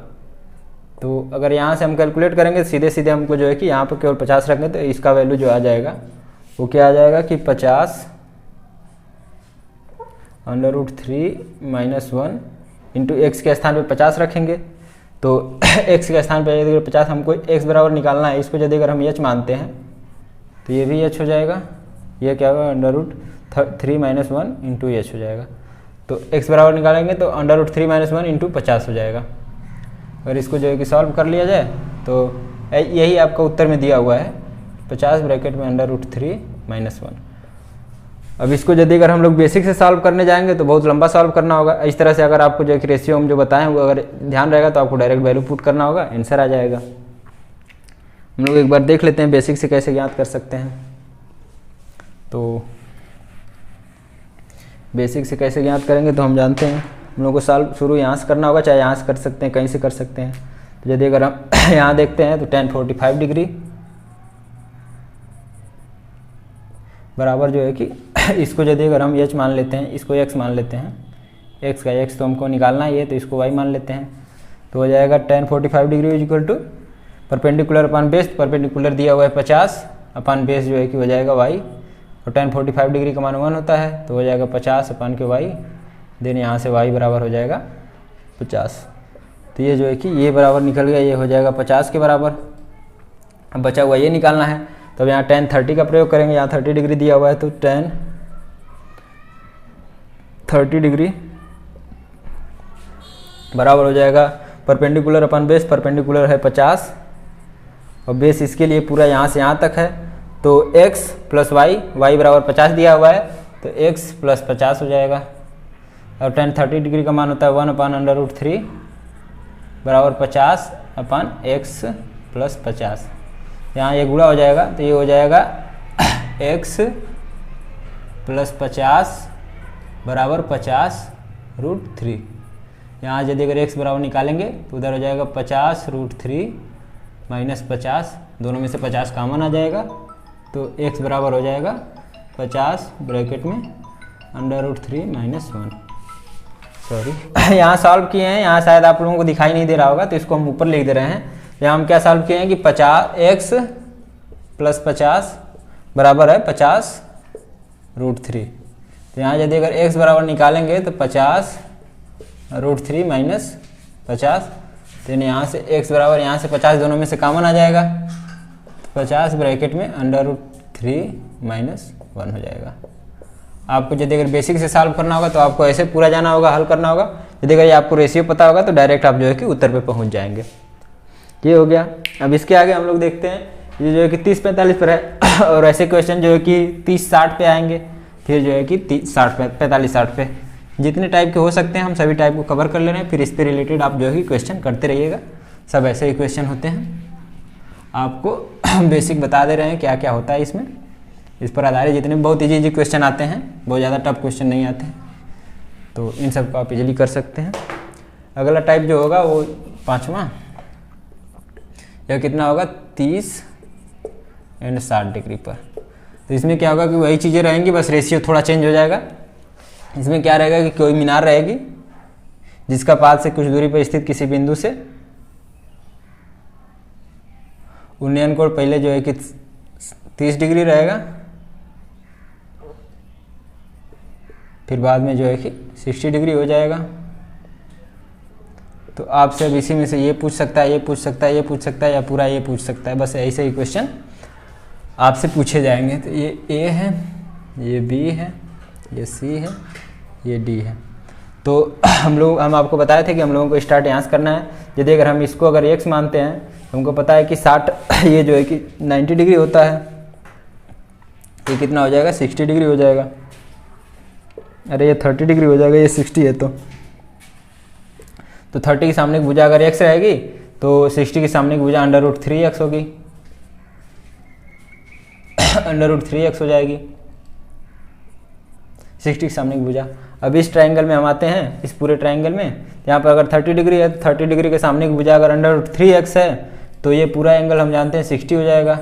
तो अगर यहाँ से हम कैलकुलेट करेंगे सीधे सीधे हमको जो है कि यहाँ पर केवल 50 रखेंगे तो इसका वैल्यू जो आ जाएगा वो क्या आ जाएगा कि 50 √3 माइनस 1 इंटू एक्स के स्थान पे 50 रखेंगे। तो x के स्थान पे यदि 50 हमको x बराबर निकालना है, इसको यदि अगर हम h मानते हैं तो ये भी h हो जाएगा। ये क्या होगा 3 - 1 इंटू एच हो जाएगा। तो x बराबर निकालेंगे तो √3 - 1 इंटू 50 हो जाएगा। अगर इसको जो है कि सॉल्व कर लिया जाए तो यही आपका उत्तर में दिया हुआ है 50 ब्रैकेट में √3 - 1। अब इसको यदि अगर हम लोग बेसिक से सॉल्व करने जाएंगे तो बहुत लंबा सॉल्व करना होगा। इस तरह से अगर आपको जो रेशियो हम जो बताएं वो अगर ध्यान रहेगा तो आपको डायरेक्ट वैल्यू पुट करना होगा, आंसर आ जाएगा। हम लोग एक बार देख लेते हैं बेसिक से कैसे ज्ञात कर सकते हैं। तो बेसिक से कैसे ज्ञात करेंगे तो हम जानते हैं हम लोग को सॉल्व शुरू यहाँ से करना होगा, चाहे यहाँ से कर सकते हैं, कहीं से कर सकते हैं। तो यदि अगर हम यहाँ देखते हैं तो tan 45 डिग्री बराबर जो है कि इसको यदि अगर हम h मान लेते हैं, इसको x मान लेते हैं, x का x तो हमको निकालना ही है तो इसको y मान लेते हैं, तो हो जाएगा tan 45 degree equal to perpendicular upon base, perpendicular दिया हुआ है 50 अपान बेस जो है कि हो जाएगा y, और tan 45 डिग्री का मान 1 होता है तो हो जाएगा 50 अपान के y, देन यहाँ से y बराबर हो जाएगा 50। तो ये जो है कि ये बराबर निकल गया, ये हो जाएगा 50 के बराबर। अब बचा हुआ ये निकालना है, तो अब यहाँ tan 30 का प्रयोग करेंगे, यहाँ 30 डिग्री दिया हुआ है तो tan 30 डिग्री बराबर हो जाएगा परपेंडिकुलर अपन बेस, परपेंडिकुलर है 50 और बेस इसके लिए पूरा यहाँ से यहाँ तक है, तो x प्लस वाई, वाई बराबर 50 दिया हुआ है तो x प्लस 50 हो जाएगा। और tan 30 डिग्री का मान होता है 1 अपान √3 बराबर 50 अपान x प्लस 50। यहाँ ये गुणा हो जाएगा तो ये हो जाएगा x प्लस 50 बराबर 50√3। यहाँ यदि अगर x बराबर निकालेंगे तो उधर हो जाएगा 50√3 माइनस 50, दोनों में से 50 कॉमन आ जाएगा तो x बराबर हो जाएगा 50 ब्रैकेट में √3 - 1। सॉरी यहाँ सॉल्व किए हैं, यहाँ शायद आप लोगों को दिखाई नहीं दे रहा होगा तो इसको हम ऊपर लिख दे रहे हैं। यहाँ हम क्या सॉल्व किए हैं कि 50x प्लस 50 बराबर है 50√3। तो यहाँ यदि अगर x बराबर निकालेंगे तो 50√3 माइनस 50, तो यहाँ से x बराबर यहाँ से 50 दोनों में से कॉमन आ जाएगा, 50 ब्रैकेट में √3 - 1 हो जाएगा। आपको यदि अगर बेसिक से सॉल्व करना होगा तो आपको ऐसे पूरा जाना होगा, हल करना होगा। यदि अगर ये आपको रेशियो पता होगा तो डायरेक्ट आप जो है कि उत्तर पे पहुंच जाएंगे। ये हो गया। अब इसके आगे हम लोग देखते हैं, ये जो है कि 30-45 पर है और ऐसे क्वेश्चन जो है कि 30-60 पे आएंगे, फिर जो है कि 45-60 पे, जितने टाइप के हो सकते हैं हम सभी टाइप को कवर कर ले रहे हैं। फिर इस पे रिलेटेड आप जो है कि क्वेश्चन करते रहिएगा, सब ऐसे ही क्वेश्चन होते हैं। आपको बेसिक बता दे रहे हैं क्या क्या होता है इसमें, इस पर आधारित जितने बहुत इजी क्वेश्चन आते हैं, बहुत ज़्यादा टफ क्वेश्चन नहीं आते हैं, तो इन सब को आप इजीली कर सकते हैं। अगला टाइप जो होगा वो 5वां, यह कितना होगा 30 एंड 60 डिग्री पर। तो इसमें क्या होगा कि वही चीज़ें रहेंगी, बस रेशियो थोड़ा चेंज हो जाएगा। इसमें क्या रहेगा कि कोई मीनार रहेगी जिसका पाद से कुछ दूरी पर स्थित किसी बिंदु से उन्नयन कोण पहले जो है कि 30 डिग्री रहेगा, फिर बाद में जो है कि 60 डिग्री हो जाएगा। तो आपसे अब इसी में से ये पूछ सकता है, ये पूछ सकता है, ये पूछ सकता है, या पूरा ये पूछ सकता है, बस ऐसे ही क्वेश्चन आपसे पूछे जाएंगे। तो ये ए है, ये बी है, ये सी है, ये डी है। तो हम आपको बताए थे कि हम लोगों को स्टार्ट यहाँ से करना है। यदि अगर हम इसको अगर x मानते हैं तो हमको पता है कि 60 ये जो है कि 90 डिग्री होता है, ये कितना हो जाएगा 60 डिग्री हो जाएगा। अरे ये 30 डिग्री हो जाएगा, ये 60 है। तो 30 के सामने की भुजा अगर x रहेगी तो 60 के सामने की भुजा √3x होगी, √3x हो जाएगी 60 के सामने की भुजा। अब इस ट्रायंगल में हम आते हैं, इस पूरे ट्रायंगल में यहाँ पर अगर 30 डिग्री है, 30 डिग्री के सामने की भुजा अगर √3x है तो ये पूरा एंगल हम जानते हैं 60 हो जाएगा।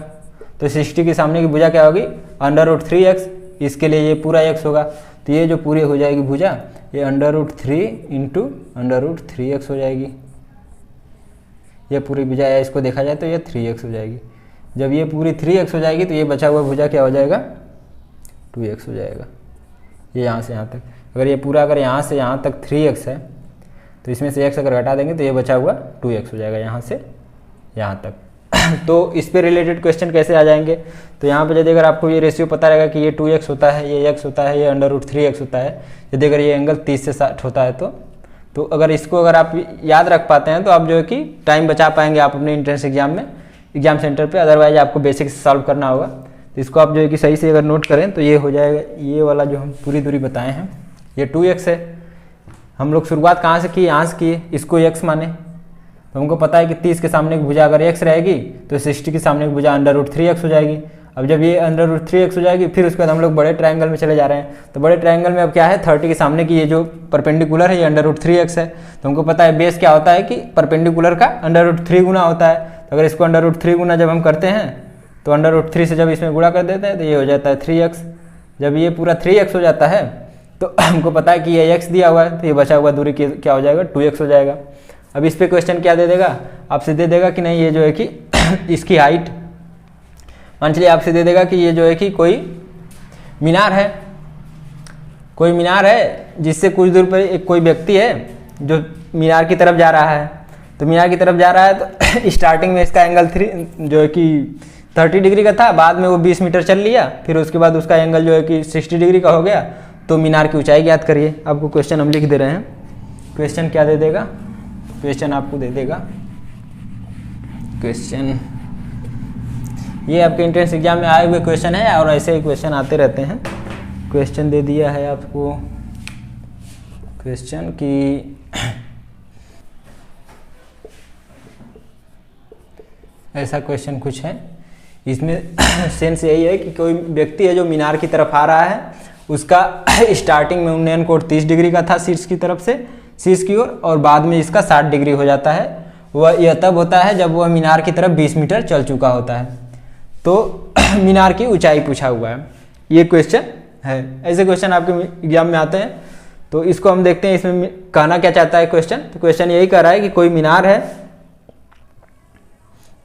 तो 60 के सामने की भुजा क्या होगी √3x, इसके लिए ये पूरा x होगा। तो ये जो पूरी हो जाएगी भुजा, ये √3 इंटू √3x हो जाएगी। ये पूरी भुजा है, इसको देखा जाए तो ये 3x हो जाएगी। जब ये पूरी 3x हो जाएगी तो ये बचा हुआ भुजा क्या हो जाएगा 2x हो जाएगा। ये यहाँ से यहाँ तक, अगर ये पूरा अगर यहाँ से यहाँ तक 3x है तो इसमें से x अगर घटा देंगे तो ये बचा हुआ 2x हो जाएगा यहाँ से यहाँ तक। तो इस पे रिलेटेड क्वेश्चन कैसे आ जाएंगे, तो यहाँ पे यदि अगर आपको ये रेशियो पता रहेगा कि ये 2x होता है, ये x होता है, ये √3x होता है, यदि अगर ये एंगल 30 से 60 होता है तो अगर इसको अगर आप याद रख पाते हैं तो आप जो है कि टाइम बचा पाएंगे आप अपने एंट्रेंस एग्जाम में, एग्जाम सेंटर पे। अदरवाइज आपको बेसिक से सॉल्व करना होगा। तो इसको आप जो है कि सही से अगर नोट करें तो ये हो जाएगा, ये वाला जो हम पूरी दूरी बताए हैं ये 2x है। हम लोग शुरुआत कहाँ से किए, यहाँ से किए, इसको x माने। तो हमको पता है कि 30 के सामने की भुजा अगर x रहेगी तो 60 के सामने की भुजा √3x हो जाएगी। अब जब ये √3x हो जाएगी फिर उसके बाद हम लोग बड़े ट्रायंगल में चले जा रहे हैं। तो बड़े ट्रायंगल में अब क्या है, 30 के सामने की ये जो परपेंडिकुलर है ये √3x है। तो हमको पता है बेस क्या होता है कि परपेंडिकुलर का √3 गुना होता है। तो अगर इसको √3 गुना जब हम करते हैं तो √3 से जब इसमें गुणा कर देते हैं तो ये हो जाता है 3x। जब ये पूरा 3x हो जाता है तो हमको पता है कि ये x दिया हुआ है, तो ये बचा हुआ दूरी क्या हो जाएगा, 2x हो जाएगा। अब इस पे क्वेश्चन क्या दे देगा, आपसे दे देगा कि नहीं ये जो है कि इसकी हाइट, मान चलिए आपसे दे देगा कि ये जो है कि कोई मीनार है, कोई मीनार है जिससे कुछ दूर पर एक कोई व्यक्ति है जो मीनार की तरफ जा रहा है। तो मीनार की तरफ जा रहा है तो स्टार्टिंग में इसका एंगल जो है कि 30 डिग्री का था, बाद में वो 20 मीटर चल लिया, फिर उसके बाद उसका एंगल जो है कि 60 डिग्री का हो गया। तो मीनार की ऊंचाई ज्ञात करिए। आपको क्वेश्चन हम लिख दे रहे हैं, क्वेश्चन क्या दे देगा, क्वेश्चन आपको दे देगा, क्वेश्चन ये आपके एंट्रेंस एग्जाम में आए हुए क्वेश्चन है और ऐसे ही क्वेश्चन आते रहते हैं। क्वेश्चन दे दिया है आपको, क्वेश्चन की ऐसा क्वेश्चन कुछ है, इसमें सेंस यही है कि कोई व्यक्ति है जो मीनार की तरफ आ रहा है, उसका स्टार्टिंग में उन्नयन कोण 30 डिग्री का था शीर्ष की तरफ से, शीर्ष की ओर, और बाद में इसका 60 डिग्री हो जाता है। वह यह तब होता है जब वह मीनार की तरफ 20 मीटर चल चुका होता है। तो मीनार की ऊंचाई पूछा हुआ है, ये क्वेश्चन है। ऐसे क्वेश्चन आपके एग्जाम में आते हैं। तो इसको हम देखते हैं इसमें कहना क्या चाहता है क्वेश्चन। तो क्वेश्चन यही कह रहा है कि कोई मीनार है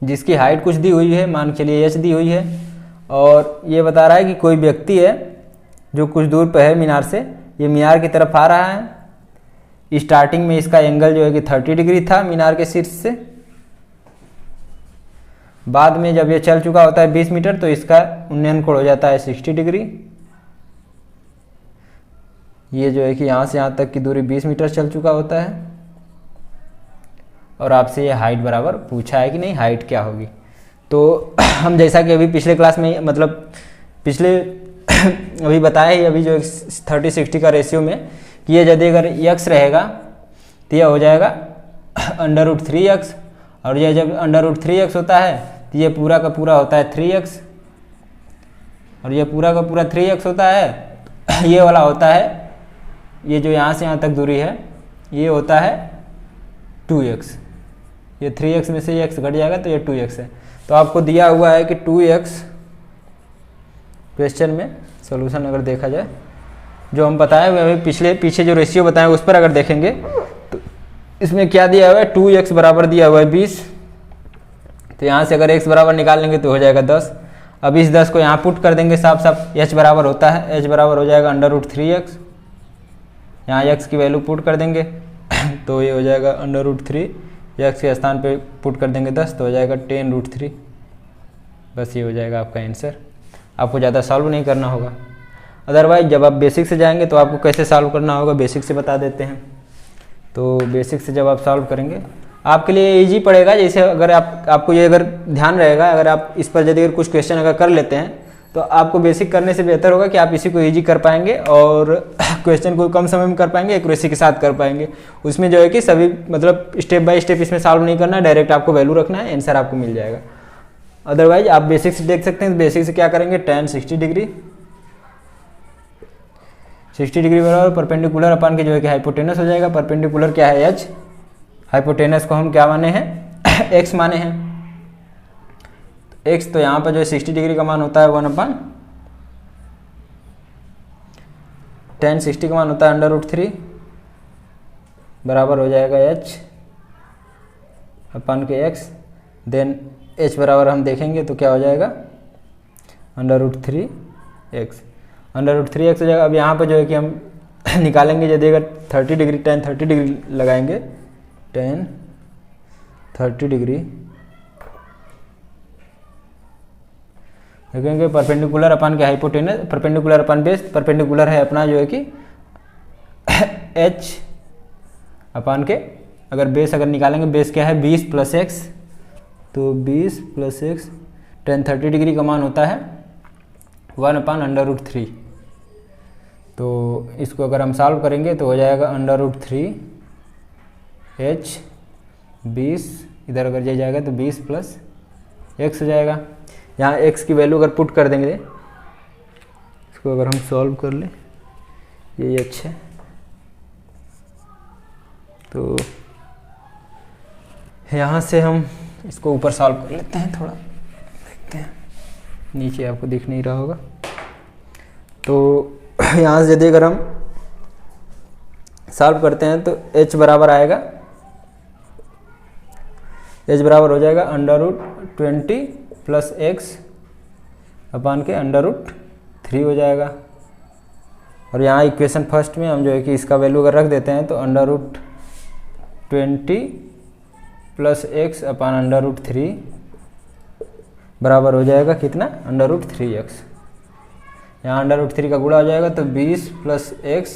जिसकी हाइट कुछ दी हुई है, मान के लिए h दी हुई है, और ये बता रहा है कि कोई व्यक्ति है जो कुछ दूर पर है मीनार से, ये मीनार की तरफ आ रहा है। स्टार्टिंग में इसका एंगल जो है कि 30 डिग्री था मीनार के शीर्ष से, बाद में जब ये चल चुका होता है 20 मीटर तो इसका उन्नयन कोण हो जाता है 60 डिग्री। ये जो है कि यहाँ से यहाँ तक की दूरी 20 मीटर चल चुका होता है, और आपसे ये हाइट बराबर पूछा है कि नहीं, हाइट क्या होगी। तो हम जैसा कि अभी पिछले क्लास में, मतलब पिछले अभी बताया ही, अभी जो 30-60 का रेशियो में कि ये यदि अगर x रहेगा तो यह हो जाएगा √3x, और यह जब √3x होता है तो ये पूरा का पूरा होता है 3x, और ये पूरा का पूरा 3x होता है। ये वाला होता है, ये जो यहाँ से यहाँ तक दूरी है ये होता है 2x। ये 3x में से ये x घट जाएगा तो ये 2x है। तो आपको दिया हुआ है कि 2x, क्वेश्चन में सॉल्यूशन अगर देखा जाए, जो हम बताए हुए अभी पीछे जो रेशियो बताए उस पर अगर देखेंगे तो इसमें क्या दिया हुआ है, 2x बराबर दिया हुआ है 20। तो यहाँ से अगर x बराबर निकाल लेंगे तो हो जाएगा 10। अब इस 10 को यहाँ पुट कर देंगे साफ साफ, h बराबर होता है, h बराबर हो जाएगा √3x। यहाँ x की वैल्यू पुट कर देंगे तो ये हो जाएगा √3, x के स्थान पे पुट कर देंगे 10 तो हो जाएगा 10√3। बस ये हो जाएगा आपका आंसर। आपको ज़्यादा सॉल्व नहीं करना होगा। अदरवाइज जब आप बेसिक से जाएंगे तो आपको कैसे सॉल्व करना होगा बेसिक से बता देते हैं। तो बेसिक से जब आप सॉल्व करेंगे आपके लिए इजी पड़ेगा। जैसे अगर आपको ये अगर ध्यान रहेगा, अगर आप इस पर यदि कुछ क्वेश्चन अगर कर लेते हैं तो आपको बेसिक करने से बेहतर होगा कि आप इसी को इजी कर पाएंगे और क्वेश्चन को कम समय में कर पाएंगे, एक्यूरेसी के साथ कर पाएंगे। उसमें जो है कि सभी मतलब स्टेप बाय स्टेप इसमें सॉल्व नहीं करना है, डायरेक्ट आपको वैल्यू रखना है, आंसर आपको मिल जाएगा। अदरवाइज आप बेसिक से देख सकते हैं। तो बेसिक से क्या करेंगे, tan 60 डिग्री, 60 डिग्री बराबर परपेंडिकुलर अपन के जो है कि हाइपोटेनस हो जाएगा। परपेंडिकुलर क्या है h, हाइपोटेनस को हम क्या माने हैं x माने हैं, x। तो यहाँ पर जो है 60 डिग्री का मान होता है 1/, tan 60 का मान होता है √3 बराबर हो जाएगा h अपन के x। देन h बराबर हम देखेंगे तो क्या हो जाएगा √3x, √3x हो जाएगा। अब यहाँ पर जो है कि हम निकालेंगे, यदि अगर 30 डिग्री tan 30 डिग्री लगाएंगे, tan 30 डिग्री देखेंगे परपेंडिकुलर अपन के hypotenuse, perpendicular upon base, perpendicular है अपना जो है कि h अपन के, अगर बेस अगर निकालेंगे, बेस क्या है 20 + x, तो 20 + x tan 30 डिग्री का मान होता है 1/√3। तो इसको अगर हम सॉल्व करेंगे तो हो जाएगा √3 h 20, इधर अगर ये जाएगा तो 20 + x हो जाएगा। यहाँ x की वैल्यू अगर पुट कर देंगे, इसको अगर हम सॉल्व कर लें, ये h है, तो यहाँ से हम इसको ऊपर सॉल्व कर लेते हैं, थोड़ा देखते हैं, नीचे आपको दिख नहीं रहा होगा। तो यहाँ से यदि अगर हम सॉल्व करते हैं तो h बराबर आएगा, h बराबर हो जाएगा √20 + x अपन के √3 हो जाएगा। और यहाँ इक्वेशन फर्स्ट में हम जो है कि इसका वैल्यू अगर रख देते हैं तो √20 + x अपन √3 बराबर हो जाएगा कितना, √3x। यहाँ √3 का गुणा हो जाएगा तो 20 + x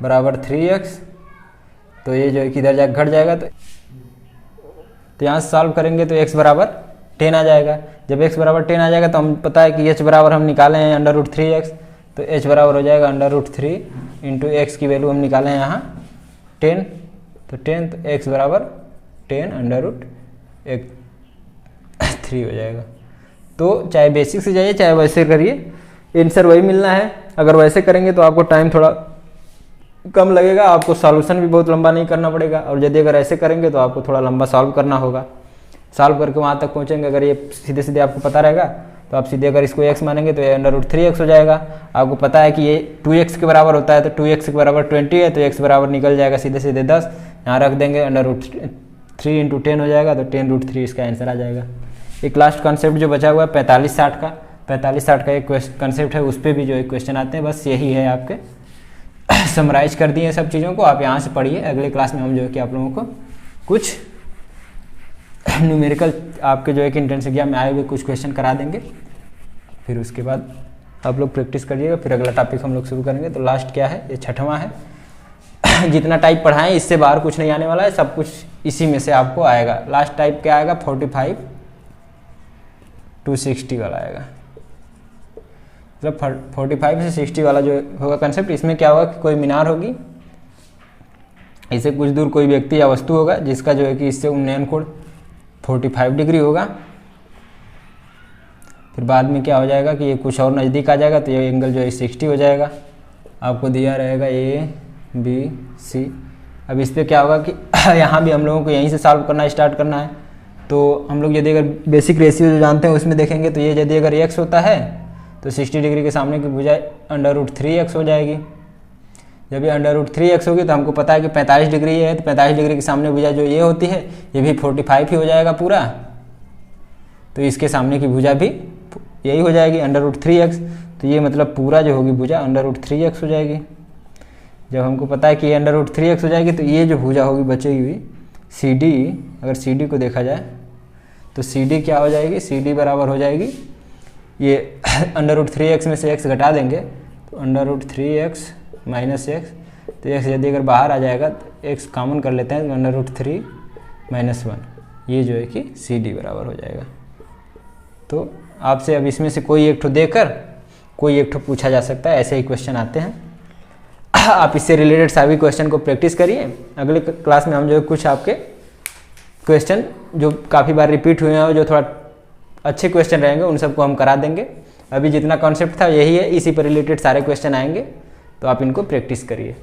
बराबर 3x। तो ये जो है कि इधर जाकर घट जाएगा, तो यहाँ से सॉल्व करेंगे तो x बराबर 10 आ जाएगा। जब x बराबर 10 आ जाएगा तो हम पता है कि h बराबर हम निकाले हैं √3x, तो h बराबर हो जाएगा √3 × x की वैल्यू हम निकाले हैं यहाँ 10, तो 10, तो x बराबर 10 √3 हो जाएगा। तो चाहे बेसिक से जाइए चाहे वैसे करिए, आंसर वही मिलना है। अगर वैसे करेंगे तो आपको टाइम थोड़ा कम लगेगा, आपको सॉल्यूशन भी बहुत लंबा नहीं करना पड़ेगा, और यदि अगर ऐसे करेंगे तो आपको थोड़ा लंबा सॉल्व करना होगा। सॉल्व करके वहाँ तक पहुँचेंगे, अगर ये सीधे सीधे आपको पता रहेगा तो आप सीधे अगर इसको x मानेंगे तो ये √3x हो जाएगा। आपको पता है कि ये 2x के बराबर होता है, तो 2x के बराबर 20 है, तो x बराबर निकल जाएगा सीधे सीधे 10, यहाँ रख देंगे, √3 × 10 हो जाएगा, तो 10√3 इसका आंसर आ जाएगा। एक लास्ट कॉन्सेप्ट जो बचा हुआ है 45-60 का, 45-60 का एक कॉन्सेप्ट है, उस पर भी जो एक क्वेश्चन आते हैं, बस यही है आपके समराइज कर दिए सब चीज़ों को, आप यहाँ से पढ़िए। अगले क्लास में हम जो है कि आप लोगों को कुछ न्यूमेरिकल आपके जो है कि एंट्रेंस एग्जाम में आए हुए कुछ क्वेश्चन करा देंगे, फिर उसके बाद आप लोग प्रैक्टिस करिएगा, फिर अगला टॉपिक हम लोग शुरू करेंगे। तो लास्ट क्या है, ये 6वां है। जितना टाइप पढ़ाएं इससे बाहर कुछ नहीं आने वाला है, सब कुछ इसी में से आपको आएगा। लास्ट टाइप क्या आएगा, 45 to 60 वाला आएगा, मतलब 45 से 60 वाला जो होगा कंसेप्ट। इसमें क्या होगा कि कोई मीनार होगी, इससे कुछ दूर कोई व्यक्ति या वस्तु होगा जिसका जो है कि इससे उन्नयन कोण 45 डिग्री होगा। फिर बाद में क्या हो जाएगा कि ये कुछ और नज़दीक आ जाएगा, तो ये एंगल जो है 60 हो जाएगा। आपको दिया रहेगा ABC। अब इस पर क्या होगा कि यहाँ भी हम लोगों को यहीं से सॉल्व करना स्टार्ट करना है। तो हम लोग यदि अगर बेसिक रेशियो जो जानते हैं उसमें देखेंगे, तो ये यदि अगर x होता है तो 60 डिग्री के सामने की भुजा √3x हो जाएगी। जब ये √3x होगी तो हमको पता है कि 45 डिग्री है, तो 45 डिग्री के सामने भुजा जो ये होती है ये भी 45 ही हो जाएगा पूरा, तो इसके सामने की भुजा भी यही हो जाएगी √3x। तो ये मतलब पूरा जो होगी भुजा √3x हो जाएगी। जब हमको पता है कि ये √3x हो जाएगी, तो ये जो भुजा होगी बचेगी हुई CD, अगर CD को देखा जाए तो CD क्या हो जाएगी, CD बराबर हो जाएगी, ये √3x में से x घटा देंगे तो √3x - x, तो x यदि अगर बाहर आ जाएगा तो x कॉमन कर लेते हैं, तो √3 - 1, ये जो है कि CD बराबर हो जाएगा। तो आपसे अब इसमें से कोई एक ठो देकर कोई एक ठो पूछा जा सकता है, ऐसे ही क्वेश्चन आते हैं। आप इससे रिलेटेड सभी क्वेश्चन को प्रैक्टिस करिए। अगले क्लास में हम जो कुछ आपके क्वेश्चन जो काफ़ी बार रिपीट हुए हैं और जो थोड़ा अच्छे क्वेश्चन रहेंगे उन सबको हम करा देंगे। अभी जितना कॉन्सेप्ट था यही है, इसी पर रिलेटेड सारे क्वेश्चन आएंगे, तो आप इनको प्रैक्टिस करिए।